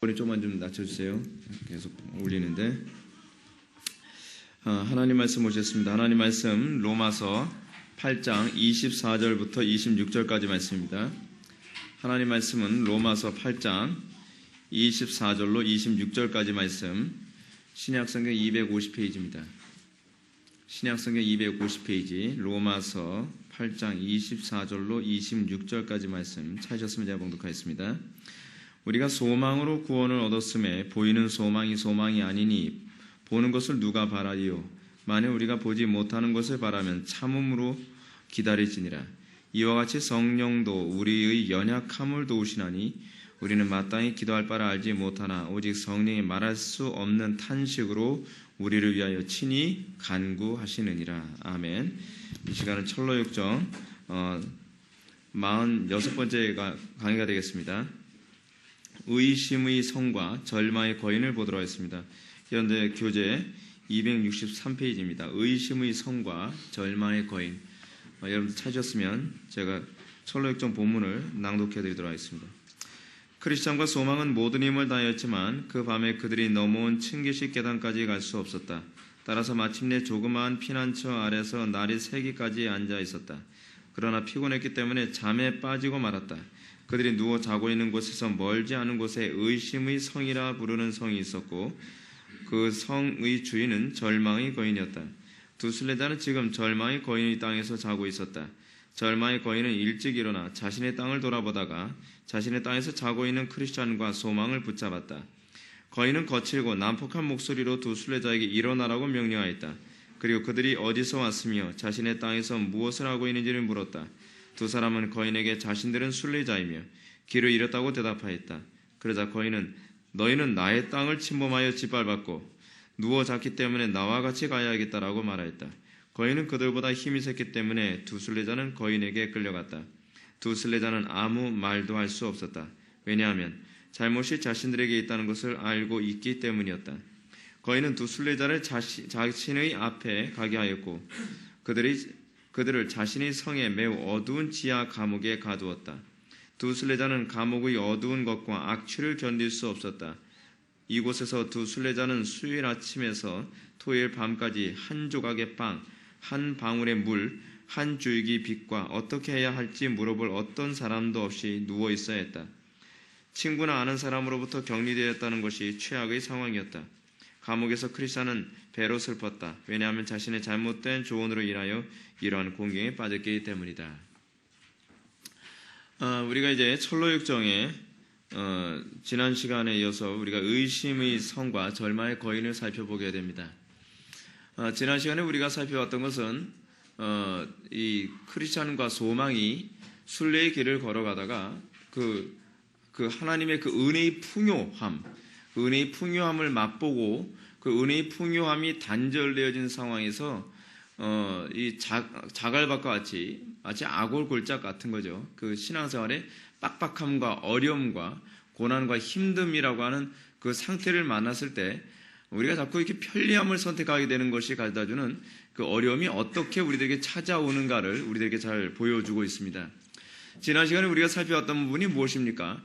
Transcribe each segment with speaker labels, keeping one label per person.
Speaker 1: 머리 좀만 좀 낮춰주세요. 계속 올리는데 하나님 말씀 보셨습니다. 하나님 말씀 로마서 8장 24절부터 26절까지 말씀입니다. 하나님 말씀은 로마서 8장 24절로 26절까지 말씀, 신약성경 250페이지입니다. 신약성경 250페이지 로마서 8장 24절로 26절까지 말씀 찾으셨으면 제가 봉독하겠습니다. 우리가 소망으로 구원을 얻었음에 보이는 소망이 아니니 보는 것을 누가 바라리요? 만일 우리가 보지 못하는 것을 바라면 참음으로 기다리지니라. 이와 같이 성령도 우리의 연약함을 도우시나니 우리는 마땅히 기도할 바를 알지 못하나 오직 성령이 말할 수 없는 탄식으로 우리를 위하여 친히 간구하시느니라. 아멘. 이 시간은 철로육정 46번째 강의가 되겠습니다. 의심의 성과 절망의 거인을 보도록 하겠습니다. 현재 교재 263페이지입니다. 의심의 성과 절망의 거인. 여러분들 찾으셨으면 제가 철로육정 본문을 낭독해 드리도록 하겠습니다. 크리스찬과 소망은 모든 힘을 다하였지만 그 밤에 그들이 넘어온 층계식 계단까지 갈 수 없었다. 따라서 마침내 조그마한 피난처 아래서 날이 새기까지 앉아 있었다. 그러나 피곤했기 때문에 잠에 빠지고 말았다. 그들이 누워 자고 있는 곳에서 멀지 않은 곳에 의심의 성이라 부르는 성이 있었고 그 성의 주인은 절망의 거인이었다. 두 순례자는 지금 절망의 거인의 땅에서 자고 있었다. 절망의 거인은 일찍 일어나 자신의 땅을 돌아보다가 자신의 땅에서 자고 있는 크리스찬과 소망을 붙잡았다. 거인은 거칠고 난폭한 목소리로 두 순례자에게 일어나라고 명령하였다. 그리고 그들이 어디서 왔으며 자신의 땅에서 무엇을 하고 있는지를 물었다. 두 사람은 거인에게 자신들은 순례자이며 길을 잃었다고 대답하였다. 그러자 거인은 너희는 나의 땅을 침범하여 짓밟았고 누워 잤기 때문에 나와 같이 가야겠다라고 말하였다. 거인은 그들보다 힘이 셌기 때문에 두 순례자는 거인에게 끌려갔다. 두 순례자는 아무 말도 할 수 없었다. 왜냐하면 잘못이 자신들에게 있다는 것을 알고 있기 때문이었다. 거인은 두 순례자를 자신의 앞에 가게 하였고 그들을 자신의 성의 매우 어두운 지하 감옥에 가두었다. 두 순례자는 감옥의 어두운 것과 악취를 견딜 수 없었다. 이곳에서 두 순례자는 수요일 아침에서 토요일 밤까지 한 조각의 빵, 한 방울의 물, 한 줄기 빛과 어떻게 해야 할지 물어볼 어떤 사람도 없이 누워 있어야 했다. 친구나 아는 사람으로부터 격리되었다는 것이 최악의 상황이었다. 감옥에서 크리스찬은 배로 슬펐다. 왜냐하면 자신의 잘못된 조언으로 인하여 이러한 공경에 빠졌기 때문이다. 우리가 이제 철로육정에 지난 시간에 이어서 우리가 의심의 성과 절망의 거인을 살펴보게 됩니다. 지난 시간에 우리가 살펴봤던 것은 이 크리스찬과 소망이 순례의 길을 걸어가다가 그 하나님의 그 은혜의 풍요함을 맛보고 그 은혜의 풍요함이 단절되어진 상황에서 이 자갈밭과 같이 마치 아골골짝 같은 거죠. 그 신앙생활의 빡빡함과 어려움과 고난과 힘듦이라고 하는 그 상태를 만났을 때 우리가 자꾸 이렇게 편리함을 선택하게 되는 것이 가져다주는 그 어려움이 어떻게 우리들에게 찾아오는가를 우리들에게 잘 보여주고 있습니다. 지난 시간에 우리가 살펴봤던 부분이 무엇입니까?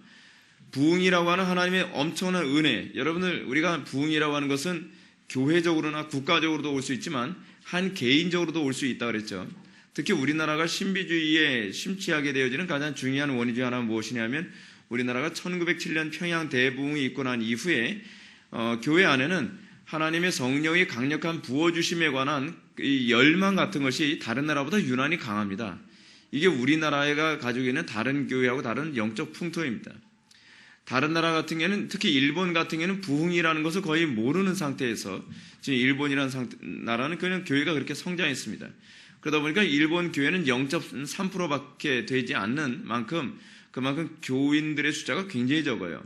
Speaker 1: 부흥이라고 하는 하나님의 엄청난 은혜. 여러분들, 우리가 부흥이라고 하는 것은 교회적으로나 국가적으로도 올 수 있지만 한 개인적으로도 올 수 있다 그랬죠. 특히 우리나라가 신비주의에 심취하게 되어지는 가장 중요한 원인 중 하나는 무엇이냐면 우리나라가 1907년 평양 대부흥이 있고 난 이후에 교회 안에는 하나님의 성령의 강력한 부어주심에 관한 이 열망 같은 것이 다른 나라보다 유난히 강합니다. 이게 우리나라가 가지고 있는 다른 교회하고 다른 영적 풍토입니다. 다른 나라 같은 경우에는 특히 일본 같은 경우에는 부흥이라는 것을 거의 모르는 상태에서 지금 일본이라는 나라는 그냥 교회가 그렇게 성장했습니다. 그러다 보니까 일본 교회는 0.3%밖에 되지 않는 만큼 그만큼 교인들의 숫자가 굉장히 적어요.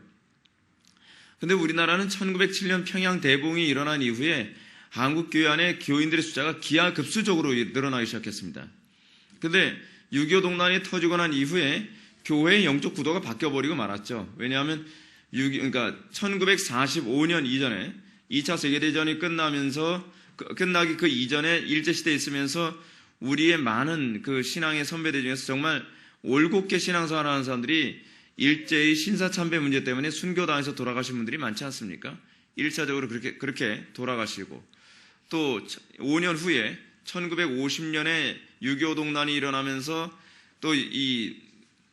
Speaker 1: 그런데 우리나라는 1907년 평양 대부흥이 일어난 이후에 한국 교회 안에 교인들의 숫자가 기하급수적으로 늘어나기 시작했습니다. 그런데 6.25 동란이 터지고 난 이후에 교회의 영적 구도가 바뀌어버리고 말았죠. 왜냐하면 1945년 이전에 2차 세계대전이 끝나기 그 이전에 일제시대에 있으면서 우리의 많은 그 신앙의 선배들 중에서 정말 올곧게 신앙생활하는 사람들이 일제히 신사참배 문제 때문에 순교당해서 돌아가신 분들이 많지 않습니까? 1차적으로 그렇게 돌아가시고, 또 5년 후에 1950년에 6.25 동란이 일어나면서 또 이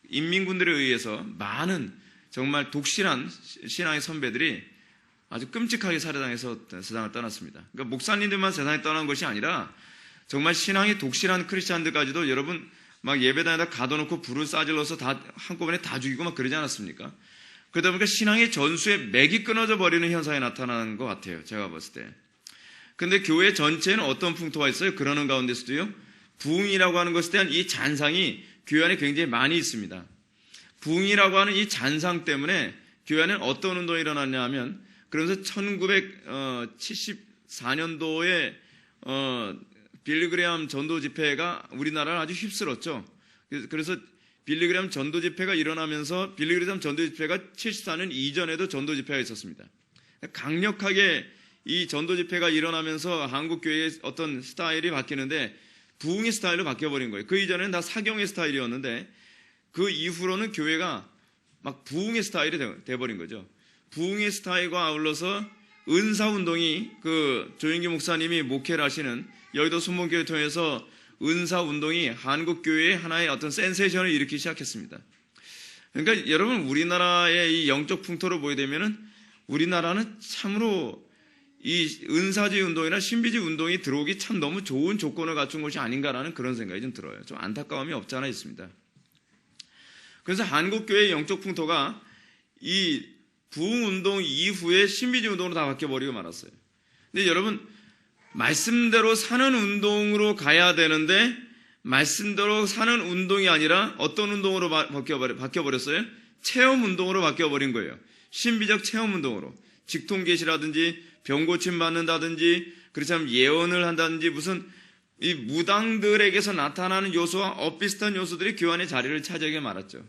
Speaker 1: 인민군들에 의해서 많은 정말 독실한 신앙의 선배들이 아주 끔찍하게 살해당해서 세상을 떠났습니다. 그러니까 목사님들만 세상에 떠난 것이 아니라 정말 신앙이 독실한 크리스찬들까지도 여러분 막 예배당에다 가둬놓고 불을 싸질러서 다 한꺼번에 다 죽이고 막 그러지 않았습니까? 그러다 보니까 신앙의 전수에 맥이 끊어져 버리는 현상이 나타나는 것 같아요. 제가 봤을 때. 근데 교회 전체에는 어떤 풍토가 있어요? 그러는 가운데서도요, 부흥이라고 하는 것에 대한 이 잔상이 교회 안에 굉장히 많이 있습니다. 부흥이라고 하는 이 잔상 때문에 교회 안에는 어떤 운동이 일어났냐 하면, 그러면서 1974년도에 빌리그레암 전도 집회가 우리나라를 아주 휩쓸었죠. 그래서 빌리그레암 전도 집회가 일어나면서 빌리그레암 전도 집회가 74년 이전에도 전도 집회가 있었습니다. 강력하게 이 전도 집회가 일어나면서 한국 교회의 어떤 스타일이 바뀌는데 부흥의 스타일로 바뀌어버린 거예요. 그 이전에는 다 사경의 스타일이었는데 그 이후로는 교회가 막 부흥의 스타일이 돼버린 거죠. 부흥의 스타일과 아울러서 은사운동이 그 조영기 목사님이 목회를 하시는 여의도 순복음교회 통해서 은사운동이 한국교회의 하나의 어떤 센세이션을 일으키기 시작했습니다. 그러니까 여러분, 우리나라의 이 영적 풍토를 보게 되면은 우리나라는 참으로 이 은사주의 운동이나 신비주의 운동이 들어오기 참 너무 좋은 조건을 갖춘 것이 아닌가라는 그런 생각이 좀 들어요. 좀 안타까움이 없지 않아 있습니다. 그래서 한국교회의 영적 풍토가 이 부흥운동 이후에 신비주의 운동으로 다 바뀌어버리고 말았어요. 근데 여러분, 말씀대로 사는 운동으로 가야 되는데 말씀대로 사는 운동이 아니라 어떤 운동으로 바뀌어버렸어요? 체험 운동으로 바뀌어버린 거예요. 신비적 체험 운동으로. 직통계시라든지 병고침 받는다든지 그렇지 않으면 예언을 한다든지 무슨 이 무당들에게서 나타나는 요소와 엇비슷한 요소들이 교회 안에 자리를 차지하게 말았죠.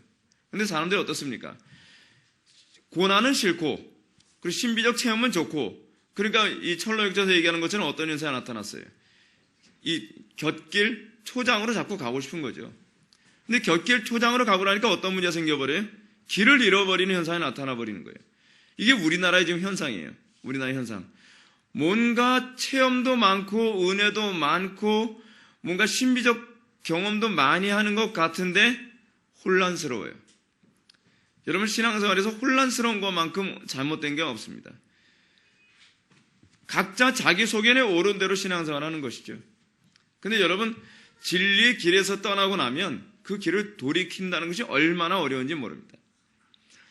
Speaker 1: 근데 사람들이 어떻습니까? 고난은 싫고 그리고 신비적 체험은 좋고, 그러니까 이 철로역전에서 얘기하는 것처럼 어떤 현상이 나타났어요. 이 곁길 초장으로 자꾸 가고 싶은 거죠. 근데 곁길 초장으로 가고 나니까 어떤 문제가 생겨버려요? 길을 잃어버리는 현상이 나타나 버리는 거예요. 이게 우리나라의 지금 현상이에요. 우리나라의 현상. 뭔가 체험도 많고 은혜도 많고 뭔가 신비적 경험도 많이 하는 것 같은데 혼란스러워요. 여러분, 신앙생활에서 혼란스러운 것만큼 잘못된 게 없습니다. 각자 자기 소견에 옳은 대로 신앙생활하는 것이죠. 근데 여러분, 진리의 길에서 떠나고 나면 그 길을 돌이킨다는 것이 얼마나 어려운지 모릅니다.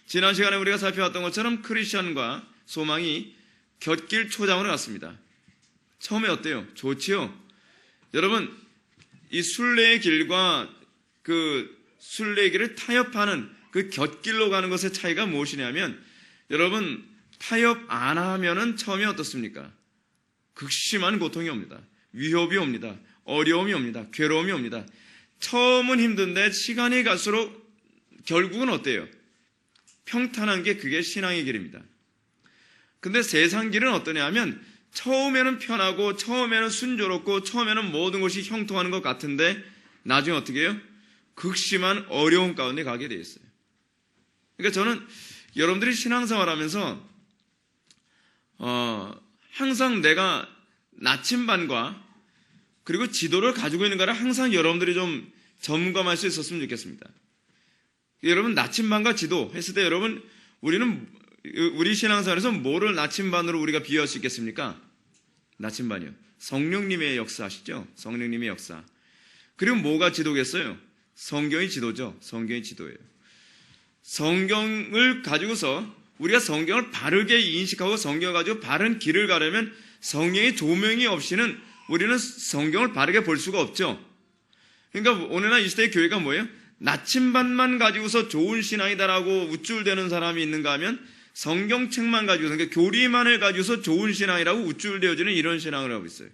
Speaker 1: 지난 시간에 우리가 살펴봤던 것처럼 크리스천과 소망이 곁길 초장으로 갔습니다. 처음에 어때요? 좋지요? 여러분, 이 순례의 길과 그 순례의 길을 타협하는 그 곁길로 가는 것의 차이가 무엇이냐면, 여러분, 타협 안 하면은 처음에 어떻습니까? 극심한 고통이 옵니다. 위협이 옵니다. 어려움이 옵니다. 괴로움이 옵니다. 처음은 힘든데 시간이 갈수록 결국은 어때요? 평탄한 게 그게 신앙의 길입니다. 근데 세상 길은 어떠냐 하면 처음에는 편하고 처음에는 순조롭고 처음에는 모든 것이 형통하는 것 같은데 나중에 어떻게 해요? 극심한 어려움 가운데 가게 돼 있어요. 그러니까 저는 여러분들이 신앙생활하면서 항상 내가 나침반과 그리고 지도를 가지고 있는가를 항상 여러분들이 좀 점검할 수 있었으면 좋겠습니다. 여러분, 나침반과 지도 했을 때 여러분, 우리 신앙생활에서 뭐를 나침반으로 우리가 비유할 수 있겠습니까? 나침반이요. 성령님의 역사 아시죠? 성령님의 역사. 그리고 뭐가 지도겠어요? 성경이 지도죠. 성경이 지도예요. 성경을 가지고서 우리가 성경을 바르게 인식하고 성경을 가지고 바른 길을 가려면 성령의 조명이 없이는 우리는 성경을 바르게 볼 수가 없죠. 그러니까 오늘날 이 시대의 교회가 뭐예요? 나침반만 가지고서 좋은 신앙이다라고 우쭐대는 사람이 있는가 하면 성경책만 가지고서, 그러니까 교리만을 가지고서 좋은 신앙이라고 우쭐대어지는 이런 신앙을 하고 있어요.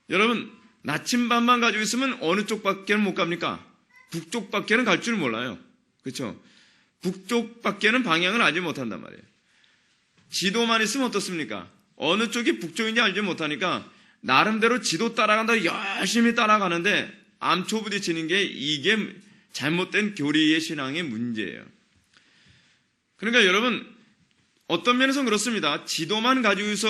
Speaker 1: 여러분, 나침반만 가지고 있으면 어느 쪽밖에는 못 갑니까? 북쪽밖에는 갈 줄 몰라요. 그렇죠? 북쪽밖에는 방향을 알지 못한단 말이에요. 지도만 있으면 어떻습니까? 어느 쪽이 북쪽인지 알지 못하니까 나름대로 지도 따라간다고 열심히 따라가는데 암초부딪히는 게 이게 잘못된 교리의 신앙의 문제예요. 그러니까 여러분, 어떤 면에서는 그렇습니다. 지도만 가지고서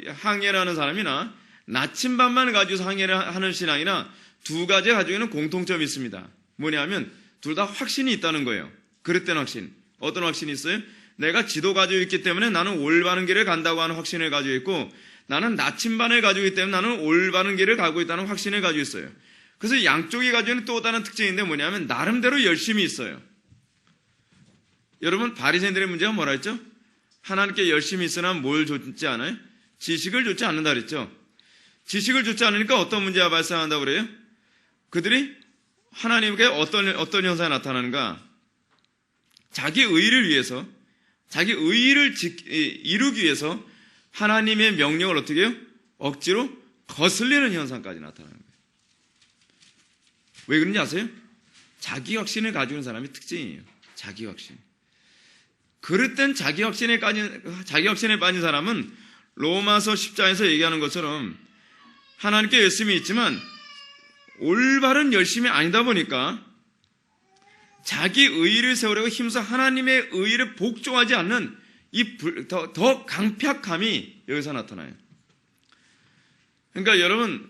Speaker 1: 항해를 하는 사람이나 나침반만 가지고서 항해를 하는 신앙이나 두 가지 가지고 있는 공통점이 있습니다. 뭐냐면 둘 다 확신이 있다는 거예요. 그릇된 확신. 어떤 확신이 있어요? 내가 지도 가지고 있기 때문에 나는 올바른 길을 간다고 하는 확신을 가지고 있고, 나는 나침반을 가지고 있기 때문에 나는 올바른 길을 가고 있다는 확신을 가지고 있어요. 그래서 양쪽이 가지고 있는 또 다른 특징인데 뭐냐면 나름대로 열심히 있어요. 여러분, 바리새인들의 문제가 뭐라 했죠? 하나님께 열심히 있으나 뭘 줬지 않아요? 지식을 줬지 않는다 그랬죠. 지식을 줬지 않으니까 어떤 문제가 발생한다고 그래요? 그들이 하나님께 어떤 현상이 나타나는가? 자기 의를 위해서, 자기 의를 이루기 위해서 하나님의 명령을 어떻게 해요? 억지로 거슬리는 현상까지 나타나는 거예요. 왜 그런지 아세요? 자기 확신을 가지고 있는 사람의 특징이에요. 자기 확신. 그릇된 자기 확신에 빠진 사람은 로마서 10장에서 얘기하는 것처럼 하나님께 열심히 있지만 올바른 열심이 아니다 보니까 자기 의를 세우려고 힘써 하나님의 의를 복종하지 않는 더 강팍함이 여기서 나타나요. 그러니까 여러분,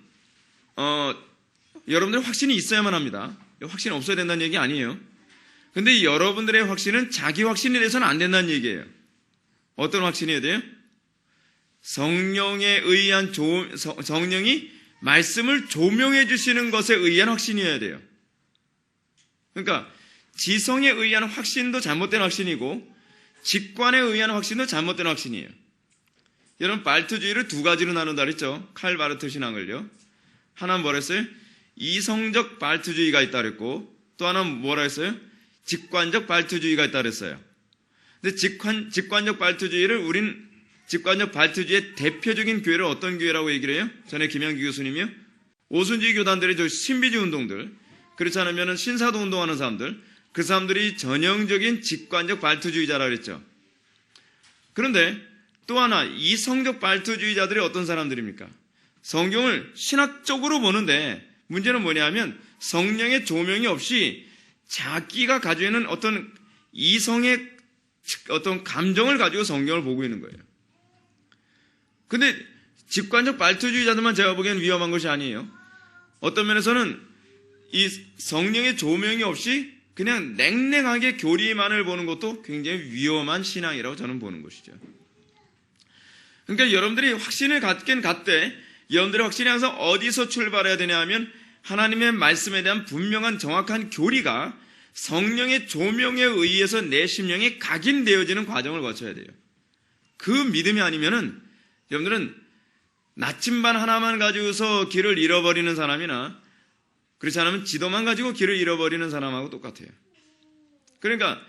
Speaker 1: 여러분들의 확신이 있어야만 합니다. 확신이 없어야 된다는 얘기 아니에요. 근데 여러분들의 확신은 자기 확신이 돼서는 안 된다는 얘기예요. 어떤 확신이어야 돼요? 성령에 의한 성령이 말씀을 조명해 주시는 것에 의한 확신이어야 돼요. 그러니까 지성에 의한 확신도 잘못된 확신이고 직관에 의한 확신도 잘못된 확신이에요. 여러분, 발트주의를 두 가지로 나눈다 그랬죠. 칼 바르트 신앙을요. 하나는 뭐라 했어요? 이성적 발트주의가 있다 그랬고, 또 하나는 뭐라 했어요? 직관적 발트주의가 있다 그랬어요. 근데 직관적 발트주의를 직관적 발트주의의 대표적인 교회를 어떤 교회라고 얘기를 해요? 전에 김영기 교수님이요. 오순주의 교단들의 저 신비주의 운동들, 그렇지 않으면 신사도 운동하는 사람들, 그 사람들이 전형적인 직관적 발트주의자라고 그랬죠. 그런데 또 하나, 이성적 발트주의자들이 어떤 사람들입니까? 성경을 신학적으로 보는데 문제는 뭐냐면 성령의 조명이 없이 자기가 가지고 있는 어떤 이성의 어떤 감정을 가지고 성경을 보고 있는 거예요. 근데 직관적 발트주의자들만 제가 보기엔 위험한 것이 아니에요. 어떤 면에서는 이 성령의 조명이 없이 그냥 냉랭하게 교리만을 보는 것도 굉장히 위험한 신앙이라고 저는 보는 것이죠. 그러니까 여러분들이 확신을 갖긴 갖되 여러분들의 확신이 항상 어디서 출발해야 되냐 하면 하나님의 말씀에 대한 분명한 정확한 교리가 성령의 조명에 의해서 내 심령에 각인되어지는 과정을 거쳐야 돼요. 그 믿음이 아니면은 여러분들은 나침반 하나만 가지고서 길을 잃어버리는 사람이나 그렇지 않으면 지도만 가지고 길을 잃어버리는 사람하고 똑같아요. 그러니까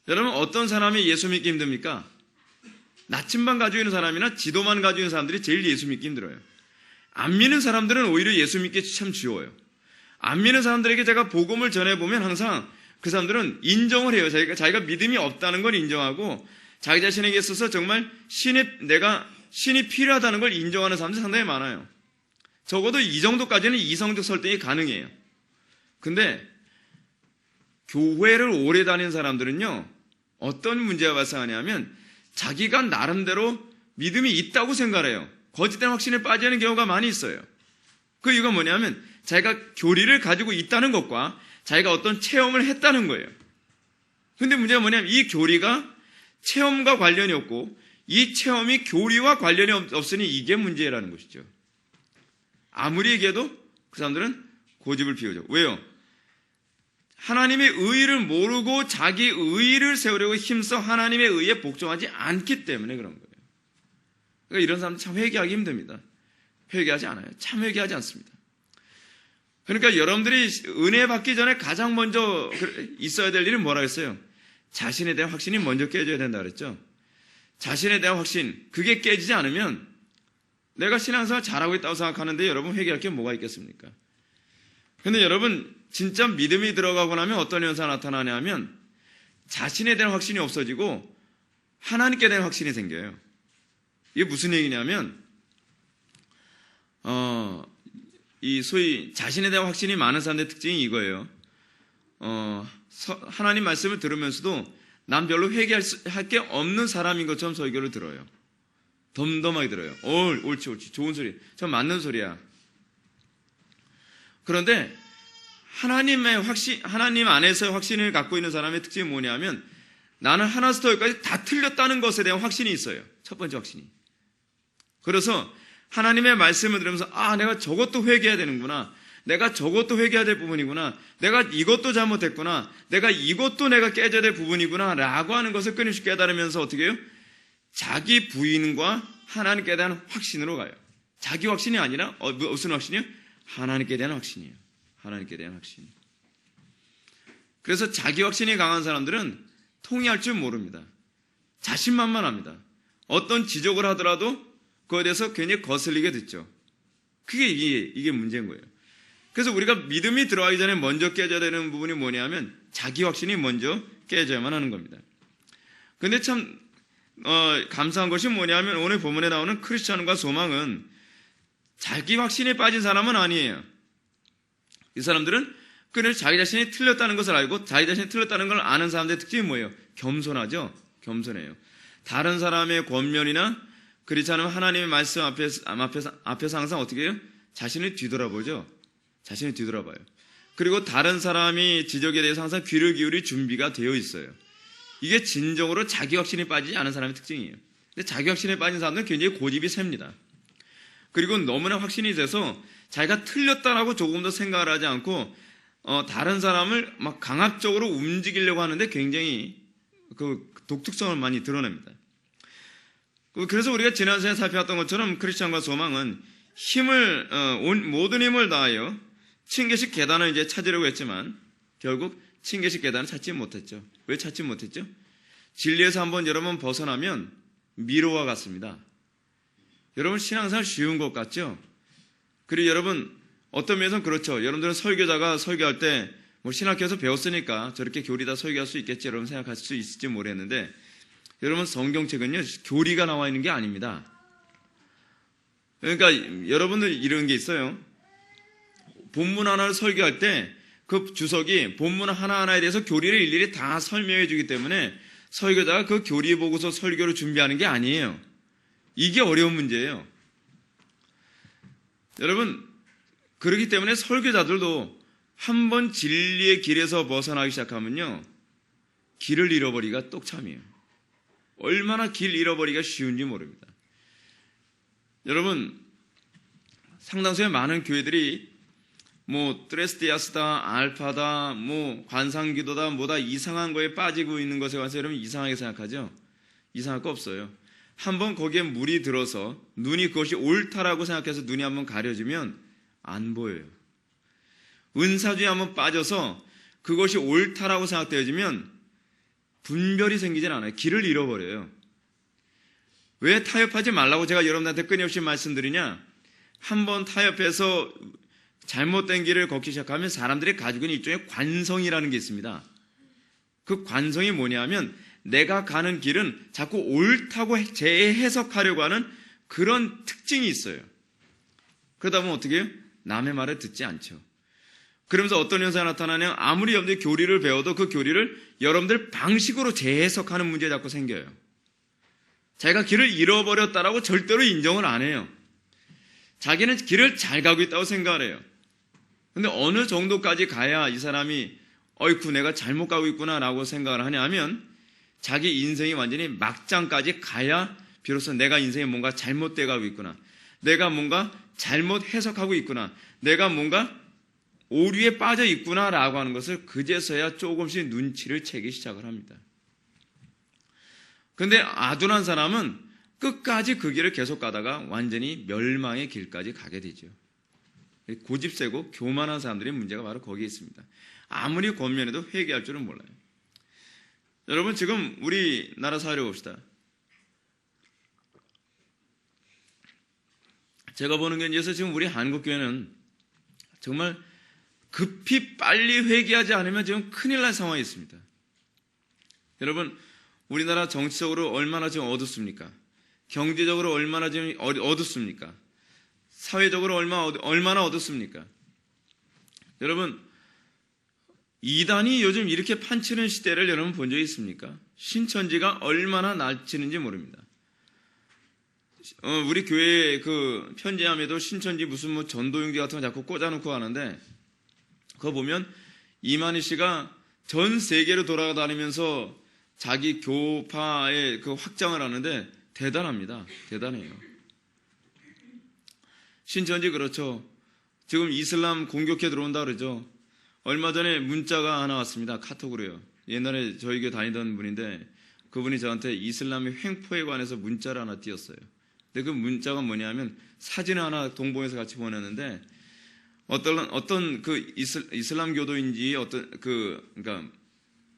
Speaker 1: 여러분, 어떤 사람이 예수 믿기 힘듭니까? 나침반 가지고 있는 사람이나 지도만 가지고 있는 사람들이 제일 예수 믿기 힘들어요. 안 믿는 사람들은 오히려 예수 믿기 참 쉬워요. 안 믿는 사람들에게 제가 복음을 전해보면 항상 그 사람들은 인정을 해요. 자기가 믿음이 없다는 걸 인정하고 자기 자신에게 있어서 정말 신이 필요하다는 걸 인정하는 사람들이 상당히 많아요. 적어도 이 정도까지는 이성적 설득이 가능해요. 근데 교회를 오래 다닌 사람들은요, 어떤 문제가 발생하냐면 자기가 나름대로 믿음이 있다고 생각해요. 거짓된 확신에 빠지는 경우가 많이 있어요. 그 이유가 뭐냐면 자기가 교리를 가지고 있다는 것과 자기가 어떤 체험을 했다는 거예요. 근데 문제가 뭐냐면 이 교리가 체험과 관련이 없고 이 체험이 교리와 관련이 없으니 이게 문제라는 것이죠. 아무리 얘기해도 그 사람들은 고집을 피우죠. 왜요? 하나님의 의의를 모르고 자기 의의를 세우려고 힘써 하나님의 의의에 복종하지 않기 때문에 그런 거예요. 그러니까 이런 사람들 참 회개하기 힘듭니다. 회개하지 않아요. 참 회개하지 않습니다. 그러니까 여러분들이 은혜 받기 전에 가장 먼저 있어야 될 일은 뭐라 했어요? 자신에 대한 확신이 먼저 깨져야 된다 그랬죠. 자신에 대한 확신, 그게 깨지지 않으면 내가 신앙생활 잘하고 있다고 생각하는데 여러분 회개할 게 뭐가 있겠습니까? 근데 여러분 진짜 믿음이 들어가고 나면 어떤 현상이 나타나냐면 자신에 대한 확신이 없어지고 하나님께 대한 확신이 생겨요. 이게 무슨 얘기냐면 이 소위 자신에 대한 확신이 많은 사람들의 특징이 이거예요. 하나님 말씀을 들으면서도 난 별로 회개할 게 없는 사람인 것처럼 설교를 들어요. 덤덤하게 들어요. 옳지, 좋은 소리. 저 맞는 소리야. 그런데 하나님 안에서의 확신을 갖고 있는 사람의 특징이 뭐냐면 나는 하나부터 열까지 다 틀렸다는 것에 대한 확신이 있어요. 첫 번째 확신이. 그래서 하나님의 말씀을 들으면서 내가 저것도 회개해야 되는구나. 내가 저것도 회개해야 될 부분이구나. 내가 이것도 잘못했구나. 내가 이것도 내가 깨져야 될 부분이구나 라고 하는 것을 끊임없이 깨달으면서 어떻게 해요? 자기 부인과 하나님께 대한 확신으로 가요. 자기 확신이 아니라 무슨 확신이에요? 하나님께 대한 확신이에요. 하나님께 대한 확신. 그래서 자기 확신이 강한 사람들은 통의할 줄 모릅니다. 자신만만합니다. 어떤 지적을 하더라도 그거에 대해서 괜히 거슬리게 듣죠. 그게 이게 문제인 거예요. 그래서 우리가 믿음이 들어가기 전에 먼저 깨져야 되는 부분이 뭐냐면 자기 확신이 먼저 깨져야만 하는 겁니다. 근데 참 감사한 것이 뭐냐면 오늘 본문에 나오는 크리스찬과 소망은 자기 확신에 빠진 사람은 아니에요. 이 사람들은 그늘 자기 자신이 틀렸다는 것을 알고 자기 자신이 틀렸다는 걸 아는 사람들의 특징이 뭐예요? 겸손하죠? 겸손해요. 다른 사람의 권면이나 그렇지 않으면 하나님의 말씀 앞에서 항상 어떻게 해요? 자신을 뒤돌아보죠. 자신을 뒤돌아봐요. 그리고 다른 사람이 지적에 대해서 항상 귀를 기울일 준비가 되어 있어요. 이게 진정으로 자기 확신에 빠지지 않은 사람의 특징이에요. 근데 자기 확신에 빠진 사람들은 굉장히 고집이 셉니다. 그리고 너무나 확신이 돼서 자기가 틀렸다라고 조금 더 생각을 하지 않고 다른 사람을 막 강압적으로 움직이려고 하는데 굉장히 그 독특성을 많이 드러냅니다. 그래서 우리가 지난 시간에 살펴봤던 것처럼 크리스찬과 소망은 모든 힘을 다하여 층계식 계단을 이제 찾으려고 했지만 결국 층계식 계단을 찾지 못했죠. 왜 찾지 못했죠? 진리에서 한번 여러분 벗어나면 미로와 같습니다. 여러분 신앙생활 쉬운 것 같죠? 그리고 여러분 어떤 면에서는 그렇죠. 여러분들은 설교자가 설교할 때 뭐 신학교에서 배웠으니까 저렇게 교리다 설교할 수 있겠지 여러분 생각할 수 있을지 모르겠는데 여러분 성경책은요 교리가 나와 있는 게 아닙니다. 그러니까 여러분들 이런 게 있어요. 본문 하나를 설교할 때 그 주석이 본문 하나하나에 대해서 교리를 일일이 다 설명해 주기 때문에 설교자가 그 교리 보고서 설교를 준비하는 게 아니에요. 이게 어려운 문제예요. 여러분 그렇기 때문에 설교자들도 한번 진리의 길에서 벗어나기 시작하면요 길을 잃어버리기가 똑참이에요. 얼마나 길 잃어버리기가 쉬운지 모릅니다. 여러분 상당수의 많은 교회들이 뭐 트레스티아스다, 알파다, 뭐 관상기도다, 뭐다 이상한 거에 빠지고 있는 것에 관해서 여러분 이상하게 생각하죠? 이상할 거 없어요. 한번 거기에 물이 들어서 눈이 그것이 옳다라고 생각해서 눈이 한번 가려지면 안 보여요. 은사주에 한번 빠져서 그것이 옳다라고 생각되어지면 분별이 생기진 않아요. 길을 잃어버려요. 왜 타협하지 말라고 제가 여러분한테 끊임없이 말씀드리냐? 한번 타협해서 잘못된 길을 걷기 시작하면 사람들이 가지고 있는 일종의 관성이라는 게 있습니다. 그 관성이 뭐냐면 내가 가는 길은 자꾸 옳다고 재해석하려고 하는 그런 특징이 있어요. 그러다 보면 어떻게 해요? 남의 말을 듣지 않죠. 그러면서 어떤 현상이 나타나냐면 아무리 여러분들이 교리를 배워도 그 교리를 여러분들 방식으로 재해석하는 문제가 자꾸 생겨요. 자기가 길을 잃어버렸다라고 절대로 인정을 안 해요. 자기는 길을 잘 가고 있다고 생각을 해요. 근데 어느 정도까지 가야 이 사람이 어이쿠 내가 잘못 가고 있구나 라고 생각을 하냐 하면 자기 인생이 완전히 막장까지 가야 비로소 내가 인생에 뭔가 잘못돼 가고 있구나, 내가 뭔가 잘못 해석하고 있구나, 내가 뭔가 오류에 빠져 있구나 라고 하는 것을 그제서야 조금씩 눈치를 채기 시작을 합니다. 근데 아둔한 사람은 끝까지 그 길을 계속 가다가 완전히 멸망의 길까지 가게 되죠. 고집세고 교만한 사람들의 문제가 바로 거기에 있습니다. 아무리 권면해도 회개할 줄은 몰라요. 여러분 지금 우리나라 사회를 봅시다. 제가 보는 견지에서 지금 우리 한국교회는 정말 급히 빨리 회개하지 않으면 지금 큰일 날 상황이 있습니다. 여러분 우리나라 정치적으로 얼마나 지금 어둡습니까? 경제적으로 얼마나 지금 어둡습니까? 사회적으로 얼마나 어둡습니까? 여러분 이단이 요즘 이렇게 판치는 시대를 여러분 본 적이 있습니까? 신천지가 얼마나 날치는지 모릅니다. 우리 교회 그 편지함에도 신천지 무슨 뭐 전도용지 같은 거 자꾸 꽂아놓고 하는데, 그거 보면 이만희 씨가 전 세계로 돌아다니면서 자기 교파의 그 확장을 하는데 대단합니다. 대단해요. 신천지 그렇죠. 지금 이슬람 공격해 들어온다 그러죠. 얼마 전에 문자가 하나 왔습니다. 카톡으로요. 옛날에 저희 교회 다니던 분인데 그분이 저한테 이슬람의 횡포에 관해서 문자를 하나 띄웠어요. 근데 그 문자가 뭐냐면 사진을 하나 동봉해서 같이 보냈는데 어떤 그 이슬람 교도인지 그러니까